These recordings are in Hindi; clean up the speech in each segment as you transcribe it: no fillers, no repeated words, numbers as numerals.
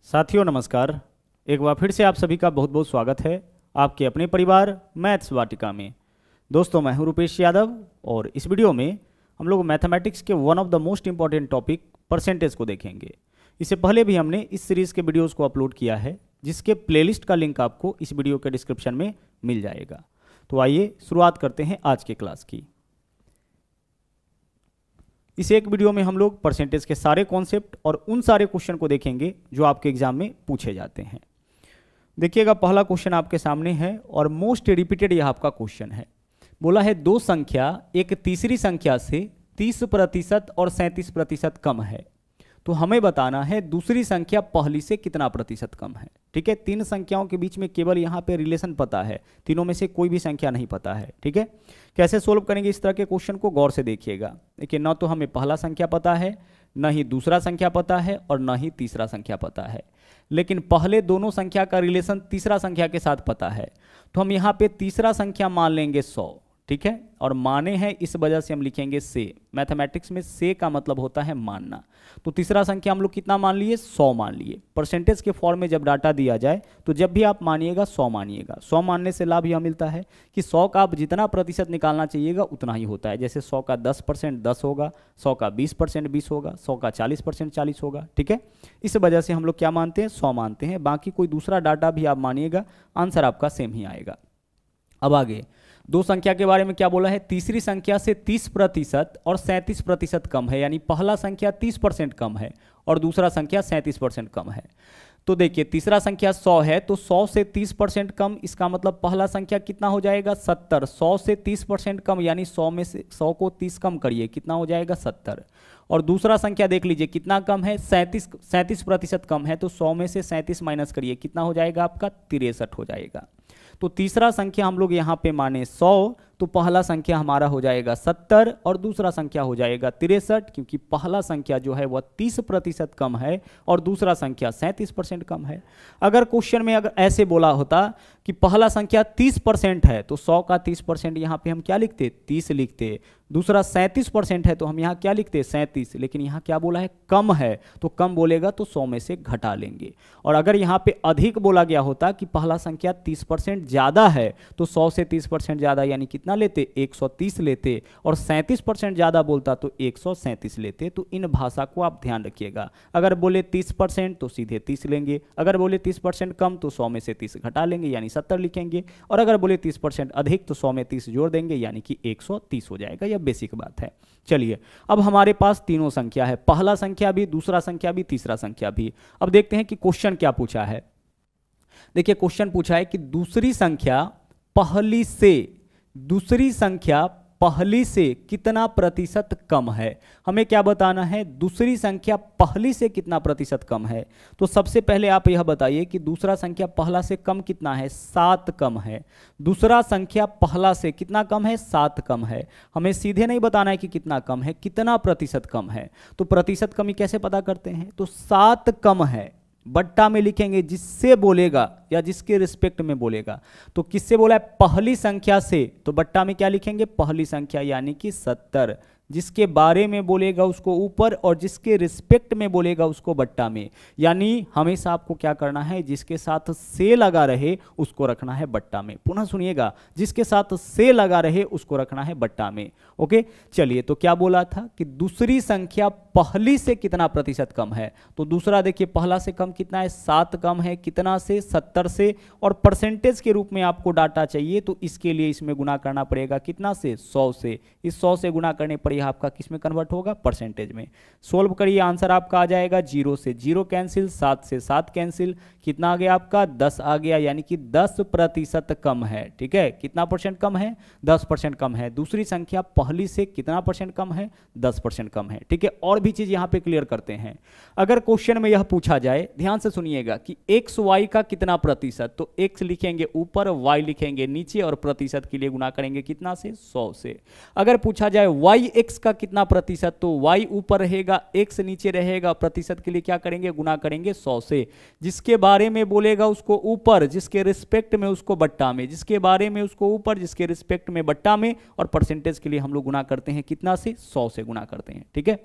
साथियों नमस्कार। एक बार फिर से आप सभी का बहुत बहुत स्वागत है आपके अपने परिवार मैथ्स वाटिका में। दोस्तों मैं हूं रुपेश यादव और इस वीडियो में हम लोग मैथमेटिक्स के one of the most important topic percentage को देखेंगे। इससे पहले भी हमने इस सीरीज़ के वीडियोज़ को अपलोड किया है जिसके प्लेलिस्ट का लिंक आपको इस वीडियो के डिस्क्रिप्शन में मिल जाएगा। तो आइए शुरुआत करते हैं आज के क्लास की। इस एक वीडियो में हम लोग परसेंटेज के सारे कॉन्सेप्ट और उन सारे क्वेश्चन को देखेंगे जो आपके एग्जाम में पूछे जाते हैं। देखिएगा पहला क्वेश्चन आपके सामने है और मोस्ट रिपीटेड यह आपका क्वेश्चन है। बोला है दो संख्या एक तीसरी संख्या से 30% और 37% कम है, तो हमें बताना है दूसरी संख्या पहली से कितना प्रतिशत कम है। ठीक है, तीन संख्याओं के बीच में केवल यहाँ पे रिलेशन पता है, तीनों में से कोई भी संख्या नहीं पता है। ठीक है, कैसे सोल्व करेंगे इस तरह के क्वेश्चन को गौर से देखिएगा। देखिए न तो हमें पहला संख्या पता है, न ही दूसरा संख्या पता है और न ही तीसरा संख्या पता है, लेकिन पहले दोनों संख्या का रिलेशन तीसरा संख्या के साथ पता है। तो हम यहाँ पे तीसरा संख्या मान लेंगे 100। ठीक है, और माने हैं इस वजह से हम लिखेंगे से। मैथमेटिक्स में से का मतलब होता है मानना। तो तीसरा संख्या हम लोग कितना मान लिए, 100 मान लिए। परसेंटेज के फॉर्म में जब डाटा दिया जाए तो जब भी आप मानिएगा 100 मानिएगा। 100 मानने से लाभ यह मिलता है कि 100 का आप जितना प्रतिशत निकालना चाहिएगा उतना ही होता है। जैसे 100 का 10% 10 होगा, 100 का 20% 20 होगा, 100 का 40% 40 होगा। ठीक है, इस वजह से हम लोग क्या मानते हैं, 100 मानते हैं। बाकी कोई दूसरा डाटा भी आप मानिएगा, आंसर आपका सेम ही आएगा। अब आगे दो संख्या के बारे में क्या बोला है, तीसरी संख्या से 30% और 37% कम है, यानी पहला संख्या 30% कम है और दूसरा संख्या 37% कम है। तो देखिए तीसरा संख्या 100 है, तो 100 से 30% कम, इसका मतलब पहला संख्या कितना हो जाएगा 70। 100 से 30% कम यानी 100 में से 100 को 30 कम करिए, कितना हो जाएगा 70। और दूसरा संख्या देख लीजिए कितना कम है, 37% कम है, तो 100 में से 37 माइनस करिए, कितना हो जाएगा आपका 63 हो जाएगा। तो तीसरा संख्या हम लोग यहाँ पे माने 100, तो पहला संख्या हमारा हो जाएगा 70 और दूसरा संख्या हो जाएगा 63, क्योंकि पहला संख्या जो है वह 30% कम है और दूसरा संख्या 37% कम है। अगर क्वेश्चन में अगर ऐसे बोला होता कि पहला संख्या 30% है तो 100 का 30% यहाँ पे हम क्या लिखते, 30 लिखते। दूसरा 37% है तो हम यहाँ क्या लिखते, 37। लेकिन यहाँ क्या बोला है, कम है, तो कम बोलेगा तो 100 में से घटा लेंगे। और अगर यहाँ पे अधिक बोला गया होता कि पहला संख्या 30% ज़्यादा है तो 100 से 30% ज़्यादा यानी कितना लेते, 130 लेते। और 37% ज़्यादा बोलता तो 137 लेते। तो इन भाषा को आप ध्यान रखिएगा। अगर बोले 30% तो सीधे 30 लेंगे, अगर बोले 30% कम तो 100 में से 30 घटा लेंगे यानी 70 लिखेंगे, और अगर बोले 30% अधिक तो 100 में 30 जोड़ देंगे यानी कि 130 हो जाएगा। यह बेसिक बात है। चलिए अब हमारे पास तीनों संख्या है, पहला संख्या भी, दूसरा संख्या भी, तीसरा संख्या भी। अब देखते हैं कि क्वेश्चन क्या पूछा है। देखिए क्वेश्चन पूछा है कि दूसरी संख्या पहली से कितना प्रतिशत कम है। हमें क्या बताना है, दूसरी संख्या पहली से कितना प्रतिशत कम है। तो सबसे पहले आप यह बताइए कि दूसरा संख्या पहला से कम कितना है, 7 कम है। दूसरा संख्या पहला से कितना कम है, 7 कम है। हमें सीधे नहीं बताना है कि कितना कम है, कितना प्रतिशत कम है। तो प्रतिशत कमी कैसे पता करते हैं, तो 7 कम है बट्टा में लिखेंगे, जिससे बोलेगा या जिसके रिस्पेक्ट में बोलेगा। तो किससे बोला है, पहली संख्या से, तो बट्टा में क्या लिखेंगे, पहली संख्या यानी कि 70। जिसके बारे में बोलेगा उसको ऊपर और जिसके रिस्पेक्ट में बोलेगा उसको बट्टा में। यानी हमेशा आपको क्या करना है, जिसके साथ से लगा रहे उसको रखना है बट्टा में। पुनः सुनिएगा, जिसके साथ से लगा रहे उसको रखना है बट्टा में। ओके, चलिए तो क्या बोला था कि दूसरी संख्या पहली से कितना प्रतिशत कम है। तो दूसरा देखिए पहला से कम कितना है, 7 कम है, कितना से, 70 से। और परसेंटेज के रूप में आपको डाटा चाहिए तो इसके लिए इसमें गुना करना पड़ेगा, कितना से, 100 से। इस 100 से गुना करने पर यह आपका किस में कन्वर्ट होगा, परसेंटेज में। सोल्व करिए, आंसर आपका आ जाएगा 0 से 0 कैंसिल, 7 से 7 कैंसिल, कितना आ गया आपका, 10 आ गया, यानी कि 10% कम है। ठीक है, कितना परसेंट कम है, 10% कम है। दूसरी संख्या पहली से कितना परसेंट कम है, 10% कम है। ठीक है, और भी चीज यहां पे क्लियर करते हैं। अगर क्वेश्चन में यह पूछा जाए, ध्यान से सुनिएगा, कि एक्स वाई का कितना प्रतिशत, तो एक्स लिखेंगे ऊपर, वाई लिखेंगे नीचे, और प्रतिशत के लिए गुना करेंगे कितना से, 100 से। अगर पूछा जाए वाई एक्स का कितना प्रतिशत, तो वाई ऊपर रहेगा, एक्स नीचे रहेगा, प्रतिशत के लिए क्या करेंगे, गुना करेंगे 100 से। जिसके बारे में बोलेगा उसको ऊपर, जिसके रिस्पेक्ट में उसको बट्टा में, जिसके बारे में उसको ऊपर, जिसके रिस्पेक्ट में बट्टा में, और परसेंटेज के लिए हम लोग गुना करते हैं कितना से, 100 से गुना करते हैं। ठीक है,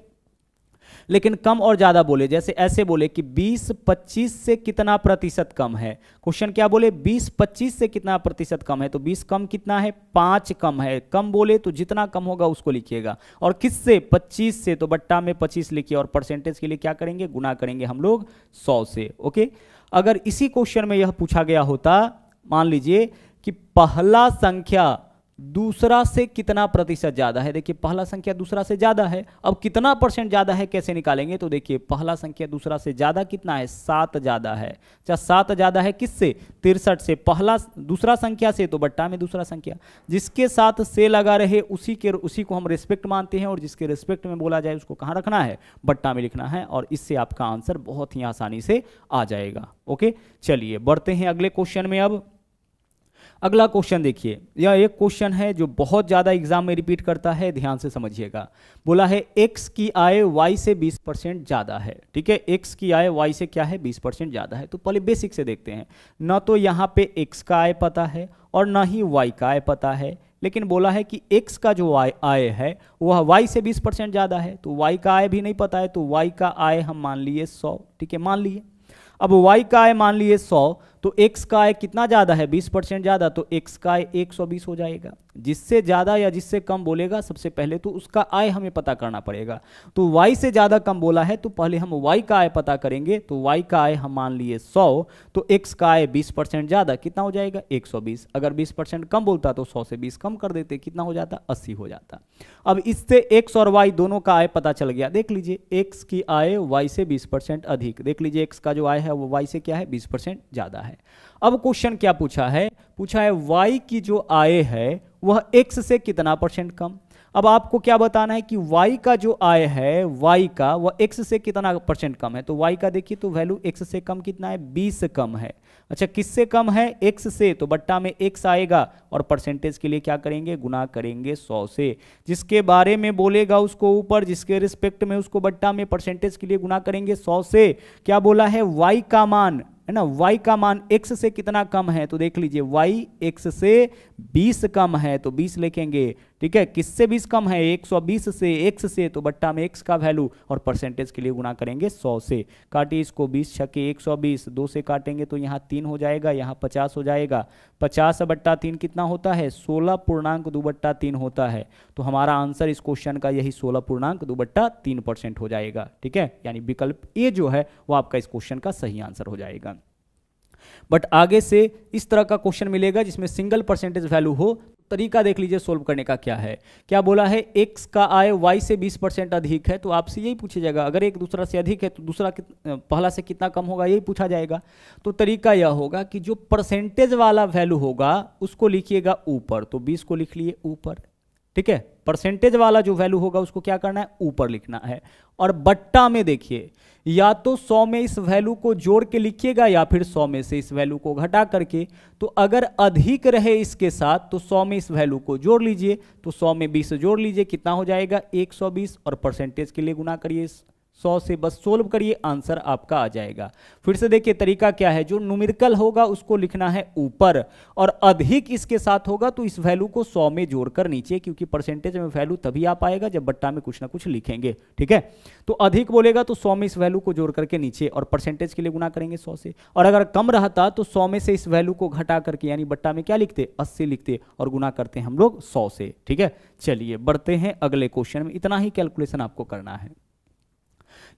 लेकिन कम और ज्यादा बोले, जैसे ऐसे बोले कि 20-25 से कितना प्रतिशत कम है। क्वेश्चन क्या बोले, 20-25 से कितना प्रतिशत कम है, तो 20 कम कितना है, 5 कम है। कम बोले तो जितना कम होगा उसको लिखिएगा, और किससे, 25 से, तो बट्टा में 25 लिखिए, और परसेंटेज के लिए क्या करेंगे, गुना करेंगे हम लोग 100 से। ओके, अगर इसी क्वेश्चन में यह पूछा गया होता, मान लीजिए कि पहला संख्या दूसरा से कितना प्रतिशत ज्यादा है। देखिए पहला संख्या दूसरा से ज्यादा है, अब कितना परसेंट ज्यादा है कैसे निकालेंगे, तो देखिए पहला संख्या दूसरा से ज्यादा कितना है, 7 ज्यादा है। अच्छा 7 ज्यादा है किससे, 63 से, पहला दूसरा संख्या से, तो बट्टा में दूसरा संख्या, जिसके साथ से लगा रहे उसी को हम रिस्पेक्ट मानते हैं, और जिसके रिस्पेक्ट में बोला जाए उसको कहाँ रखना है, बट्टा में लिखना है, और इससे आपका आंसर बहुत ही आसानी से आ जाएगा। ओके, चलिए बढ़ते हैं अगले क्वेश्चन में। अब अगला क्वेश्चन देखिए, यह एक क्वेश्चन है जो बहुत ज़्यादा एग्जाम में रिपीट करता है, ध्यान से समझिएगा। बोला है x की आय y से 20% ज़्यादा है। ठीक है, x की आय y से क्या है, 20% ज़्यादा है। तो पहले बेसिक से देखते हैं, न तो यहाँ पे x का आय पता है और न ही y का आय पता है, लेकिन बोला है कि x का जो आय है वह y से 20% ज़्यादा है, तो y का आय भी नहीं पता है, तो y का आय हम मान लिए 100। ठीक है, मान लिए। अब y का आय मान लिए 100, तो x का आय कितना ज़्यादा है, 20% ज़्यादा, तो x का आय 120 हो जाएगा। जिससे ज़्यादा या जिससे कम बोलेगा सबसे पहले तो उसका आय हमें पता करना पड़ेगा। तो y से ज़्यादा कम बोला है तो पहले हम y का आय पता करेंगे। तो y का आय हम मान लिए 100, तो x का आय 20% ज़्यादा कितना हो जाएगा, 120। अगर 20% कम बोलता तो 100 से 20 कम कर देते, कितना हो जाता, 80 हो जाता। अब इससे x और y दोनों का आय पता चल गया। देख लीजिए x की आय y से 20% अधिक, देख लीजिए x का जो आय है वो y से क्या है, 20% ज़्यादा है। अब क्वेश्चन क्या पूछा है, पूछा है y की जो आय है वह x से कितना परसेंट कम। अब आपको क्या बताना है कि y का जो आय है y का वह x से कितना परसेंट कम है। तो y का देखिए तो वैल्यू x से कम कितना है, 20 कम है। अच्छा किससे कम है, x से, तो बट्टा में x आएगा, और परसेंटेज के लिए क्या करेंगे, गुना करेंगे 100 से। जिसके बारे में बोलेगा उसको ऊपर, जिसके रिस्पेक्ट में उसको बट्टा में, परसेंटेज के लिए गुना करेंगे 100 से। क्या बोला है, y का मान है ना, y का मान x से कितना कम है, तो देख लीजिए y x से 20 कम है, तो 20 लिखेंगे। ठीक है, किससे 20 कम है, 120 से, x से, तो बट्टा में x का वैल्यू, और परसेंटेज के लिए गुना करेंगे 100 से। काटिए इसको, 20 छके 120, 2 से काटेंगे तो यहाँ 3 हो जाएगा, यहाँ 50 हो जाएगा। 50 बट्टा 3 कितना होता है, 16.2/3 होता है। तो हमारा आंसर इस क्वेश्चन का यही 16.2/3% हो जाएगा। ठीक है, यानी विकल्प ए जो है वो आपका इस क्वेश्चन का सही आंसर हो जाएगा। बट आगे से इस तरह का क्वेश्चन मिलेगा जिसमें सिंगल परसेंटेज वैल्यू हो। तरीका देख लीजिए सोल्व करने का क्या है। क्या बोला है, x का आय y से 20% अधिक है, तो आपसे यही पूछा जाएगा। अगर एक दूसरा से अधिक है तो दूसरा पहला से कितना कम होगा, यही पूछा जाएगा। तो तरीका यह होगा कि जो परसेंटेज वाला वैल्यू होगा उसको लिखिएगा ऊपर, तो 20 को लिख लिए ऊपर। ठीक है, परसेंटेज वाला जो वैल्यू होगा उसको क्या करना है, ऊपर लिखना है। और बट्टा में देखिए, या तो 100 में इस वैल्यू को जोड़ के लिखिएगा या फिर 100 में से इस वैल्यू को घटा करके। तो अगर अधिक रहे इसके साथ तो 100 में इस वैल्यू को जोड़ लीजिए, तो 100 में 20 जोड़ लीजिए, कितना हो जाएगा, 120, और परसेंटेज के लिए गुना करिए 100 से, बस सोल्व करिए, आंसर आपका आ जाएगा। फिर से देखिए तरीका क्या है, जो न्यूमेरिकल होगा उसको लिखना है ऊपर, और अधिक इसके साथ होगा तो इस वैल्यू को 100 में जोड़कर नीचे, क्योंकि परसेंटेज में वैल्यू तभी आ पाएगा जब बट्टा में कुछ ना कुछ लिखेंगे। ठीक है, तो अधिक बोलेगा तो 100 में इस वैल्यू को जोड़ करके नीचे, और परसेंटेज के लिए गुना करेंगे 100 से। और अगर कम रहता तो 100 में से इस वैल्यू को घटा करके, यानी बट्टा में क्या लिखते, 80 लिखते, और गुना करते हम लोग 100 से। ठीक है, चलिए बढ़ते हैं अगले क्वेश्चन में। इतना ही कैलकुलेशन आपको करना है।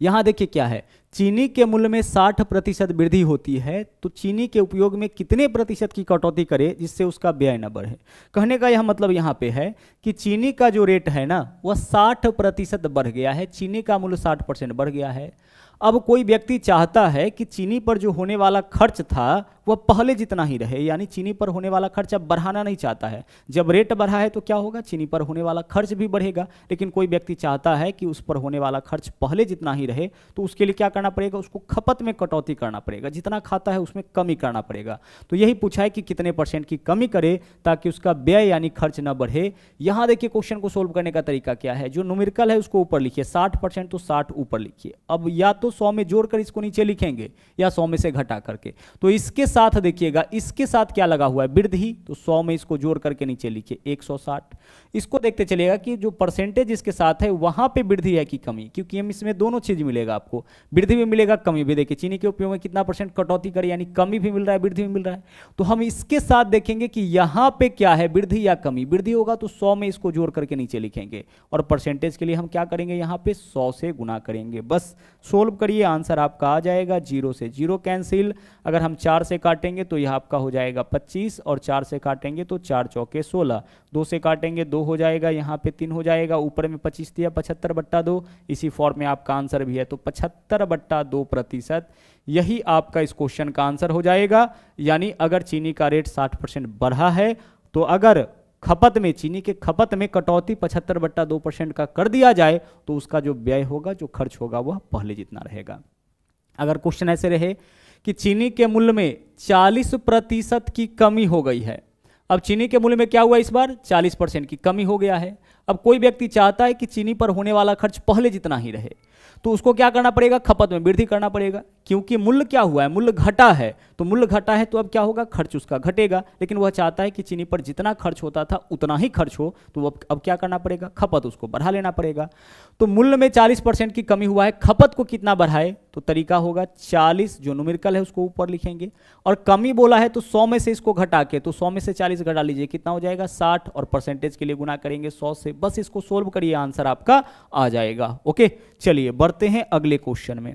यहां देखिए क्या है, चीनी के मूल्य में 60% वृद्धि होती है, तो चीनी के उपयोग में कितने प्रतिशत की कटौती करे जिससे उसका व्यय न बढ़े। कहने का यह मतलब यहां पे है कि चीनी का जो रेट है ना वह 60% बढ़ गया है, चीनी का मूल्य 60% बढ़ गया है। अब कोई व्यक्ति चाहता है कि चीनी पर जो होने वाला खर्च था वह पहले जितना ही रहे, यानी चीनी पर होने वाला खर्च अब बढ़ाना नहीं चाहता है। जब रेट बढ़ा है तो क्या होगा, चीनी पर होने वाला खर्च भी बढ़ेगा। लेकिन कोई व्यक्ति चाहता है कि उस पर होने वाला खर्च पहले जितना ही रहे, तो उसके लिए क्या करना पड़ेगा, उसको खपत में कटौती करना पड़ेगा, जितना खाता है उसमें कमी करना पड़ेगा। तो यही पूछा है कि कितने % की कमी करे ताकि उसका व्यय यानी खर्च न बढ़े। यहां देखिए क्वेश्चन को सोल्व करने का तरीका क्या है, जो न्यूमेरिकल है उसको ऊपर लिखिए, 60% तो 60 ऊपर लिखिए। अब या तो 100 में जोड़कर इसको नीचे लिखेंगे या 100 में से घटा करके। तो इसके साथ देखिएगा, इसके साथ क्या लगा हुआ है, वृद्धि, तो 100 में इसको जोड़ करके नीचे लिखिए 160। इसको देखते चलिएगा कि जो परसेंटेज इसके साथ है वहां पे वृद्धि है कि कमी, क्योंकि हम इसमें दोनों चीज मिलेगा आपको, वृद्धि भी मिलेगा कमी भी। देखिए चीनी के उपयोग में कितना % कटौती करें, यानी कमी भी मिल रहा है वृद्धि भी मिल रहा है। तो हम इसके साथ देखेंगे कि यहाँ पे क्या है, वृद्धि या कमी। वृद्धि होगा तो 100 में इसको जोड़ करके नीचे लिखेंगे, और परसेंटेज के लिए हम क्या करेंगे, यहाँ पे 100 से गुना करेंगे। बस सोल्व करिए, आंसर आपका आ जाएगा। 0 से 0 कैंसिल, अगर हम 4 से काटेंगे तो यह आपका हो जाएगा 25, और 4 से काटेंगे तो 4 चौके 16, 2 से काटेंगे 2 हो जाएगा, यहाँ पे 3 हो जाएगा, ऊपर में 25 दिया, 75/2, इसी फॉर्म में आपका आंसर भी है। तो 75/2% यही आपका इस क्वेश्चन का आंसर हो जाएगा। यानी अगर चीनी का रेट 60% बढ़ा है, तो अगर खपत में, चीनी के खपत में कटौती 75/2% का कर दिया जाए, तो उसका जो व्यय होगा, जो खर्च होगा, वह पहले जितना रहेगा। अगर क्वेश्चन ऐसे रहे कि चीनी के मूल्य में 40% की कमी हो गई है, अब चीनी के मूल्य में क्या हुआ, इस बार 40% की कमी हो गया है। अब कोई व्यक्ति चाहता है कि चीनी पर होने वाला खर्च पहले जितना ही रहे, तो उसको क्या करना पड़ेगा, खपत में वृद्धि करना पड़ेगा, क्योंकि मूल्य क्या हुआ है, मूल्य घटा है। तो मूल्य घटा है तो अब क्या होगा, खर्च उसका घटेगा। लेकिन वह चाहता है कि चीनी पर जितना खर्च होता था उतना ही खर्च हो, तो अब क्या करना पड़ेगा, खपत उसको बढ़ा लेना पड़ेगा। तो मूल्य में 40% की कमी हुआ है, खपत को कितना बढ़ाए, तो तरीका होगा 40 जो न्यूमेरिकल है उसको ऊपर लिखेंगे, और कमी बोला है तो 100 में से इसको घटा के, तो 100 में से 40 घटा लीजिए, कितना हो जाएगा 60, और परसेंटेज के लिए गुना करेंगे 100 से। बस इसको सोल्व करिए, आंसर आपका आ जाएगा। ओके, चलिए बढ़ते हैं अगले क्वेश्चन में।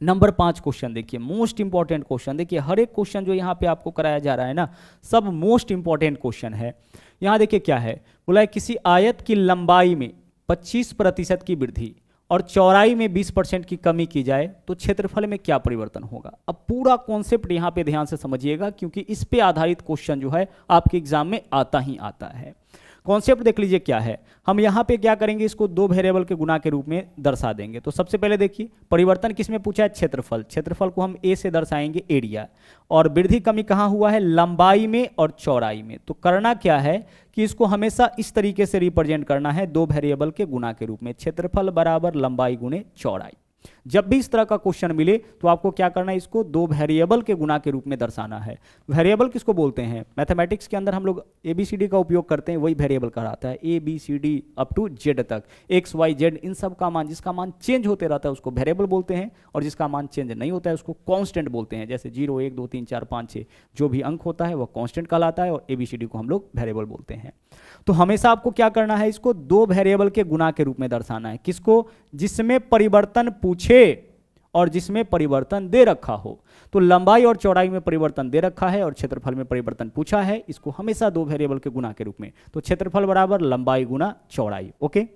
नंबर 5 क्वेश्चन देखिए, मोस्ट इंपॉर्टेंट क्वेश्चन। देखिए हर एक क्वेश्चन जो यहाँ पे आपको कराया जा रहा है ना, सब मोस्ट इंपॉर्टेंट क्वेश्चन है। यहाँ देखिए क्या है, बोला है किसी आयत की लंबाई में 25% की वृद्धि और चौड़ाई में 20% की कमी की जाए तो क्षेत्रफल में क्या परिवर्तन होगा। अब पूरा कॉन्सेप्ट यहाँ पे ध्यान से समझिएगा, क्योंकि इस पे आधारित क्वेश्चन जो है आपके एग्जाम में आता ही आता है। कॉन्सेप्ट देख लीजिए क्या है, हम यहाँ पे क्या करेंगे, इसको 2 वेरिएबल के गुना के रूप में दर्शा देंगे। तो सबसे पहले देखिए परिवर्तन किसमें पूछा है, क्षेत्रफल। क्षेत्रफल को हम ए से दर्शाएंगे, एरिया, और वृद्धि कमी कहाँ हुआ है, लंबाई में और चौड़ाई में। तो करना क्या है कि इसको हमेशा इस तरीके से रिप्रेजेंट करना है, 2 वेरिएबल के गुना के रूप में, क्षेत्रफल बराबर लंबाई गुणे चौड़ाई। जब भी इस तरह का क्वेश्चन मिले तो आपको क्या करना है, इसको 2 वेरिएबल के गुना के रूप में दर्शाना है। वेरिएबल किसको बोलते हैं, मैथमेटिक्स के अंदर हम लोग ABCD का उपयोग करते हैं, वही वेरिएबल कहलाता है। ABCD अप टू Z तक, X Y Z इन सब का मान, जिसका मान चेंज होते रहता है उसको वेरिएबल बोलते हैं, और जिसका मान चेंज नहीं होता है उसको कांस्टेंट बोलते हैं। जैसे 0 1 2 3 4 5 6 जो भी अंक होता है वह कांस्टेंट कहलाता है, और ABCD को हम लोग वेरिएबल बोलते हैं। तो हमेशा आपको क्या करना है, इसको 2 वेरिएबल के गुना के रूप में दर्शाना है। किसको, जिसमें परिवर्तन पूछे और जिसमें परिवर्तन दे रखा हो। तो लंबाई और चौड़ाई में परिवर्तन दे रखा है और क्षेत्रफल में परिवर्तन पूछा है, इसको हमेशा 2 वेरिएबल के गुना के रूप में। तो क्षेत्रफल बराबर लंबाई गुना चौड़ाई। ओके,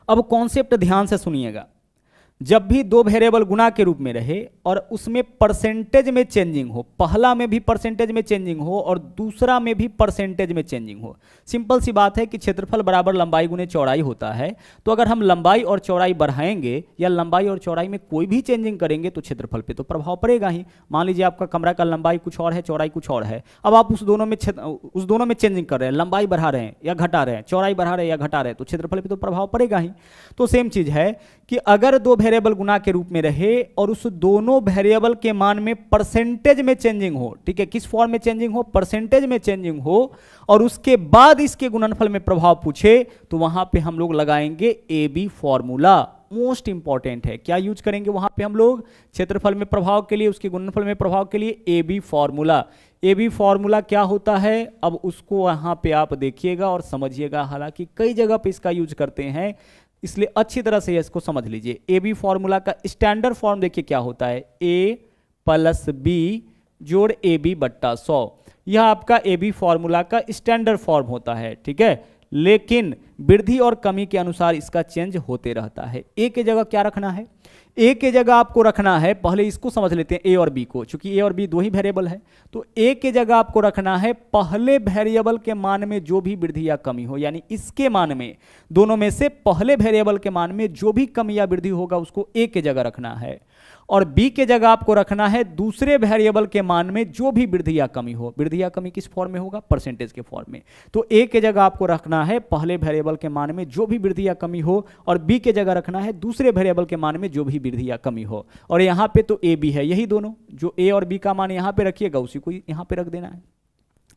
अब कॉन्सेप्ट ध्यान से सुनिएगा, जब भी 2 वेरिएबल गुना के रूप में रहे और उसमें परसेंटेज में चेंजिंग हो, पहला में भी परसेंटेज में चेंजिंग हो और दूसरा में भी परसेंटेज में चेंजिंग हो। सिंपल सी बात है कि क्षेत्रफल बराबर लंबाई गुने चौड़ाई होता है। तो अगर हम लंबाई और चौड़ाई बढ़ाएंगे या लंबाई और चौड़ाई में कोई भी चेंजिंग करेंगे तो क्षेत्रफल पे तो प्रभाव पड़ेगा ही। मान लीजिए आपका कमरा का लंबाई कुछ और है, चौड़ाई कुछ और है, अब आप उस दोनों में चेंजिंग कर रहे हैं, लंबाई बढ़ा रहे हैं या घटा रहे हैं, चौड़ाई बढ़ा रहे हैं या घटा रहे हैं, तो क्षेत्रफल पे तो प्रभाव पड़ेगा ही। तो सेम चीज है कि अगर 2 वेरिएबल गुना के रूप में रहे और उस दोनों वेरिएबल के मान में परसेंटेज में चेंजिंग हो, ठीक है, किस फॉर्म में चेंजिंग हो, परसेंटेज में चेंजिंग हो, और उसके बाद इसके गुणनफल में प्रभाव पूछे, तो वहां पे हम लोग लगाएंगे AB फॉर्मूला। मोस्ट इंपॉर्टेंट है, क्या यूज करेंगे वहां पे हम लोग, क्षेत्रफल में प्रभाव के लिए, उसके गुणनफल में प्रभाव के लिए AB फॉर्मूला। AB फॉर्मूला क्या होता है, अब उसको यहां पे आप देखिएगा और समझिएगा, हालांकि कई जगह पे इसका यूज करते हैं, इसलिए अच्छी तरह से इसको समझ लीजिए। AB फॉर्मूला का स्टैंडर्ड फॉर्म देखिए क्या होता है, A + B जोड़ AB बट्टा 100, यह आपका AB फॉर्मूला का स्टैंडर्ड फॉर्म होता है, ठीक है। लेकिन वृद्धि और कमी के अनुसार इसका चेंज होते रहता है। A की जगह क्या रखना है, A की जगह आपको रखना है, पहले इसको समझ लेते हैं A और B को, चूंकि A और B 2 ही वेरिएबल है, तो A की जगह आपको रखना है पहले वेरिएबल के मान में जो भी वृद्धि या कमी हो, यानी इसके मान में, दोनों में से पहले वेरिएबल के मान में जो भी कमी या वृद्धि होगा उसको A की जगह रखना है। और बी के जगह आपको रखना है दूसरे वेरिएबल के मान में जो भी वृद्धि या कमी हो। वृद्धि या कमी किस फॉर्म में होगा? परसेंटेज के फॉर्म में। तो ए के जगह आपको रखना है पहले वेरिएबल के मान में जो भी वृद्धि या कमी हो, और बी के जगह रखना है दूसरे वेरिएबल के मान में जो भी वृद्धि या कमी हो। और यहाँ पे तो ए बी है, यही दोनों, जो ए और बी का मान यहाँ पे रखिएगा उसी को यहाँ पे रख देना है।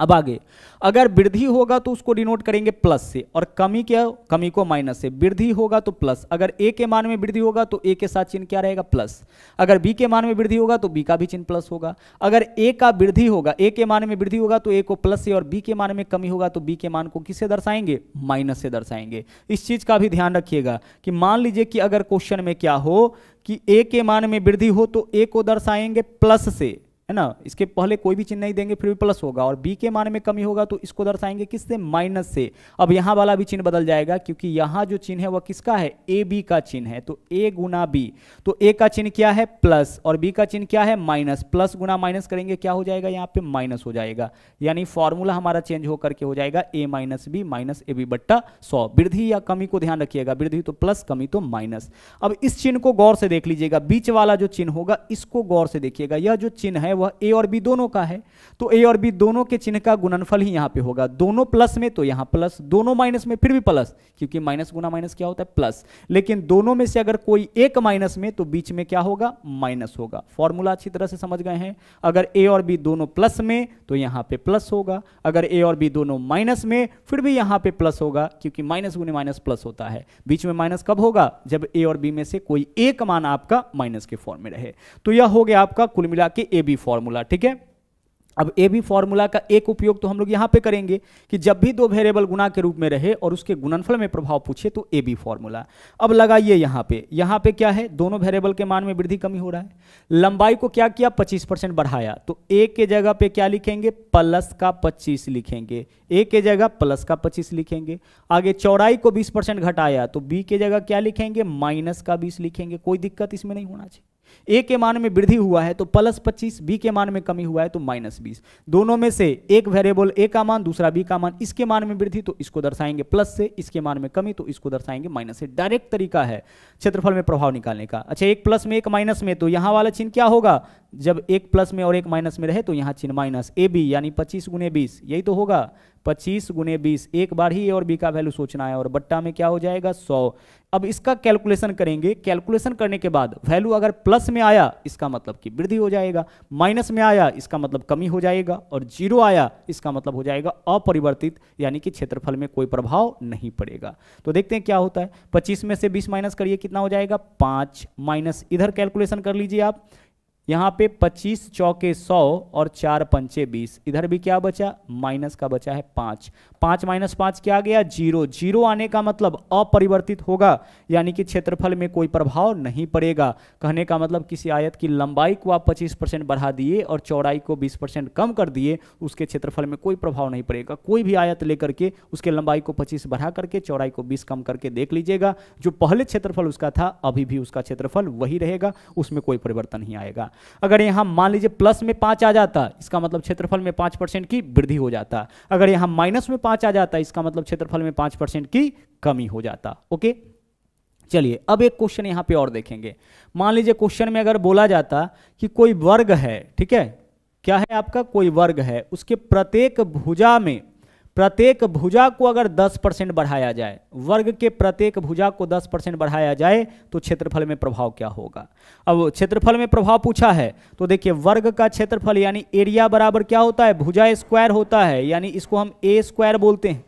अब आगे, अगर वृद्धि होगा तो उसको डिनोट करेंगे प्लस से, और कमी क्या, कमी को माइनस से। वृद्धि होगा तो प्लस, अगर ए के मान में वृद्धि होगा तो ए के साथ चिन्ह क्या रहेगा? प्लस। अगर बी के मान में वृद्धि होगा तो बी का भी चिन्ह प्लस होगा। अगर ए का वृद्धि होगा, ए के मान में वृद्धि होगा तो ए को प्लस से, और बी के मान में कमी होगा तो बी के मान को किससे दर्शाएंगे? माइनस से दर्शाएंगे। इस चीज का भी ध्यान रखिएगा कि मान लीजिए कि अगर क्वेश्चन में क्या हो कि ए के मान में वृद्धि हो तो ए को दर्शाएंगे प्लस से, है ना, इसके पहले कोई भी चिन्ह नहीं देंगे फिर भी प्लस होगा, और बी के मान में कमी होगा तो इसको दर्शाएंगे किससे? माइनस से। अब यहाँ वाला भी चिन्ह बदल जाएगा क्योंकि यहाँ जो चिन्ह है वह किसका है? ए बी का चिन्ह है। तो ए गुना बी, तो ए का चिन्ह क्या है? प्लस, और बी का चिन्ह क्या है? माइनस। प्लस गुना माइनस करेंगे क्या हो जाएगा? यहाँ पे माइनस हो जाएगा, यानी फॉर्मूला हमारा चेंज होकर के हो जाएगा A minus B minus A B बट्टा 100। वृद्धि या कमी को ध्यान रखिएगा, वृद्धि तो प्लस, कमी तो माइनस। अब इस चिन्ह को गौर से देख लीजिएगा, बीच वाला जो चिन्ह होगा इसको गौर से देखिएगा। यह जो चिन्ह है वह ए और बी दोनों का है, तो ए और बी दोनों के चिन्ह का गुणनफल ही यहां पे होगा। दोनों प्लस में तो यहां प्लस, दोनों माइनस में फिर भी प्लस, क्योंकि माइनस गुना माइनस क्या होता है? प्लस। लेकिन दोनों में से अगर कोई एक माइनस में तो बीच में क्या होगा? माइनस होगा। फॉर्मूला अच्छी तरह से समझ गए हैं? अगर ए और बी दोनों प्लस में तो यहां पे प्लस होगा, अगर ए और बी दोनों माइनस में फिर भी यहां पे प्लस होगा, क्योंकि माइनस गुने माइनस प्लस होता है। बीच में माइनस कब होगा? जब ए और बी में से कोई एक मान आपका माइनस के फॉर्म में रहे। तो यह हो गया आपका कुल मिला के ए बी फॉर्मूला। ठीक है, अब ए बी फॉर्मूला का एक उपयोग तो हम लोग यहां पे करेंगे कि जब भी दो वेरिएबल गुणा के रूप में रहे और उसके गुणनफल में प्रभाव पूछे तो ए बी फॉर्मूला। अब लगाइए यहां पे क्या है? दोनों वेरिएबल के मान में वृद्धि कमी हो रहा है। लंबाई को क्या किया? 25% बढ़ाया, तो ए के जगह पे क्या लिखेंगे? प्लस का 25 लिखेंगे, ए के जगह प्लस का 25 लिखेंगे। आगे चौड़ाई को 20% घटाया, तो बी के जगह क्या लिखेंगे? माइनस का 20 लिखेंगे। कोई दिक्कत इसमें नहीं होना चाहिए। ए के मान में वृद्धि हुआ है तो प्लस 25, बी के मान में कमी हुआ है तो माइनस 20। दोनों में से एक वेरिएबल ए का मान, दूसरा बी का मान, इसके मान में वृद्धि तो इसको दर्शाएंगे प्लस से, इसके मान में कमी तो इसको दर्शाएंगे माइनस से। डायरेक्ट तरीका है क्षेत्रफल में प्रभाव निकालने का। अच्छा, एक प्लस में एक माइनस में, तो यहां वाला चिन्ह क्या होगा? जब एक प्लस में और एक माइनस में रहे तो यहां चिन्ह माइनस। ए बी यानी 25 गुने 20, यही तो होगा 25 गुने 20। एक बार ही ए और बी का वैल्यू सोचना है, और बट्टा में क्या हो जाएगा? 100। अब इसका कैलकुलेशन करेंगे। कैलकुलेशन करने के बाद वैल्यू अगर प्लस में आया इसका मतलब कि वृद्धि हो जाएगा, माइनस में आया इसका मतलब कमी हो जाएगा, और जीरो आया इसका मतलब हो जाएगा अपरिवर्तित, यानी कि क्षेत्रफल में कोई प्रभाव नहीं पड़ेगा। तो देखते हैं क्या होता है। 25 में से 20 माइनस करिए, कितना हो जाएगा? 5 माइनस, इधर कैलकुलेशन कर लीजिए आप। यहाँ पे 25 चौके 100 और 4 पंचे 20, इधर भी क्या बचा? माइनस का बचा है 5। 5 माइनस 5 क्या आ गया? 0। 0 आने का मतलब अपरिवर्तित होगा, यानी कि क्षेत्रफल में कोई प्रभाव नहीं पड़ेगा। कहने का मतलब किसी आयत की लंबाई को आप 25% बढ़ा दिए और चौड़ाई को 20% कम कर दिए, उसके क्षेत्रफल में कोई प्रभाव नहीं पड़ेगा। कोई भी आयत लेकर के उसके लंबाई को 25 बढ़ा करके चौड़ाई को 20 कम करके देख लीजिएगा, जो पहले क्षेत्रफल उसका था अभी भी उसका क्षेत्रफल वही रहेगा, उसमें कोई परिवर्तन नहीं आएगा। अगर यहां मान लीजिए प्लस में 5 आ जाता, इसका मतलब क्षेत्रफल में 5% की वृद्धि हो जाता। अगर यहां माइनस में 5 आ जाता, इसका मतलब क्षेत्रफल में 5% की कमी हो जाता। ओके, चलिए अब एक क्वेश्चन यहां पे और देखेंगे। मान लीजिए क्वेश्चन में अगर बोला जाता कि कोई वर्ग है, ठीक है, क्या है आपका? कोई वर्ग है, उसके प्रत्येक भुजा को अगर 10% बढ़ाया जाए, वर्ग के प्रत्येक भुजा को 10% बढ़ाया जाए तो क्षेत्रफल में प्रभाव क्या होगा? अब क्षेत्रफल में प्रभाव पूछा है तो देखिए, वर्ग का क्षेत्रफल यानी एरिया बराबर क्या होता है? भुजा स्क्वायर होता है, यानी इसको हम ए स्क्वायर बोलते हैं,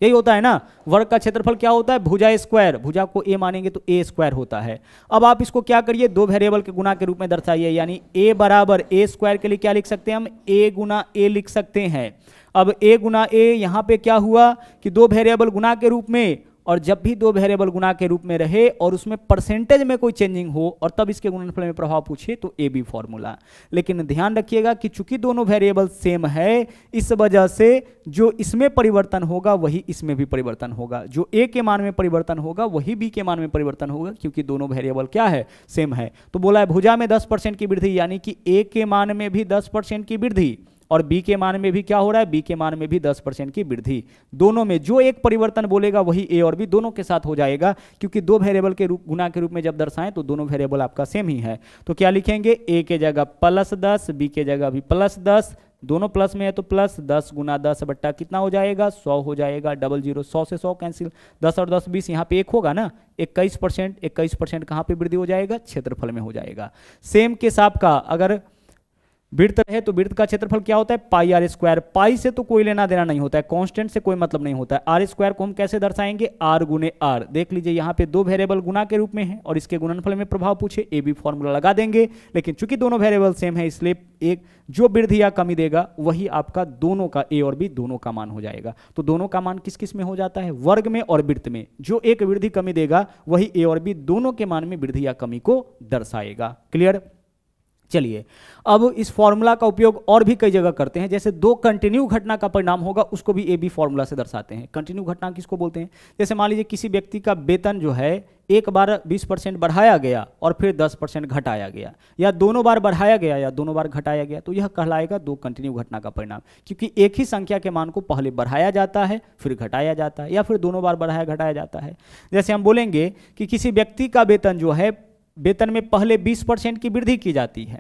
यही होता है ना। वर्ग का क्षेत्रफल क्या होता है? भुजा स्क्वायर, भुजा को ए मानेंगे तो ए स्क्वायर होता है। अब आप इसको क्या करिए? दो वेरिएबल के गुना के रूप में दर्शाइए, यानी ए बराबर ए स्क्वायर के लिए क्या लिख सकते हैं हम? ए गुना ए लिख सकते हैं। अब ए गुना ए यहां पे क्या हुआ कि दो वेरिएबल गुना के रूप में, और जब भी दो वेरिएबल गुना के रूप में रहे और उसमें परसेंटेज में कोई चेंजिंग हो और तब इसके गुणनफल में प्रभाव पूछे तो ए बी फॉर्मूला। लेकिन ध्यान रखिएगा कि चूंकि दोनों वेरिएबल सेम है, इस वजह से जो इसमें परिवर्तन होगा वही इसमें भी परिवर्तन होगा, जो ए के मान में परिवर्तन होगा वही बी के मान में परिवर्तन होगा, क्योंकि दोनों वेरिएबल क्या है? सेम है। तो बोला है भुजा में 10% की वृद्धि, यानी कि ए के मान में भी 10% की वृद्धि और बी के मान में भी क्या हो रहा है, बी के मान में भी 10% की वृद्धि। दोनों में जो एक परिवर्तन बोलेगा वही ए और बी दोनों के साथ हो जाएगा, क्योंकि दो वेरिएबल के रूप गुना के रूप में जब दर्शाएं तो दोनों वेरिएबल आपका सेम ही है। तो क्या लिखेंगे, ए के जगह +10, बी के जगह भी +10, दोनों प्लस में है तो प्लस 10 गुना 10 बट्टा कितना हो जाएगा, 100 हो जाएगा। 00 100 से 100 कैंसिल, 10 और 10 20, यहाँ पे 1 होगा ना, 21%। 21% कहाँ पे वृद्धि हो जाएगा, क्षेत्रफल में हो जाएगा। सेम के साथ का अगर वृत्त रहे तो वृत्त का क्षेत्रफल क्या होता है, पाई आर स्क्वायर। पाई से तो कोई लेना देना नहीं होता है, कांस्टेंट से कोई मतलब नहीं होता है। आर स्क्वायर को हम कैसे दर्शाएंगे, आर गुने आर। देख लीजिए यहाँ पे दो वेरिएबल गुना के रूप में है और इसके गुणनफल में प्रभाव पूछे, ए बी फॉर्मूला लगा देंगे। लेकिन चूंकि दोनों वेरिएबल सेम है इसलिए एक जो वृद्धि या कमी देगा वही आपका दोनों का ए और बी दोनों का मान हो जाएगा। तो दोनों का मान किस किस में हो जाता है, वर्ग में और वृत्त में। जो एक वृद्धि कमी देगा वही ए और बी दोनों के मान में वृद्धि या कमी को दर्शाएगा। क्लियर। चलिए अब इस फॉर्मूला का उपयोग और भी कई जगह करते हैं, जैसे दो कंटिन्यू घटना का परिणाम होगा उसको भी ए बी फॉर्मूला से दर्शाते हैं। कंटिन्यू घटना किसको बोलते हैं, जैसे मान लीजिए किसी व्यक्ति का वेतन जो है एक बार 20% बढ़ाया गया और फिर 10% घटाया गया, या दोनों बार बढ़ाया गया या दोनों बार घटाया गया, तो यह कहलाएगा दो कंटिन्यू घटना का परिणाम। क्योंकि एक ही संख्या के मान को पहले बढ़ाया जाता है फिर घटाया जाता है, या फिर दोनों बार बढ़ाया घटाया जाता है। जैसे हम बोलेंगे कि किसी व्यक्ति का वेतन जो है, वेतन में पहले 20% की वृद्धि की जाती है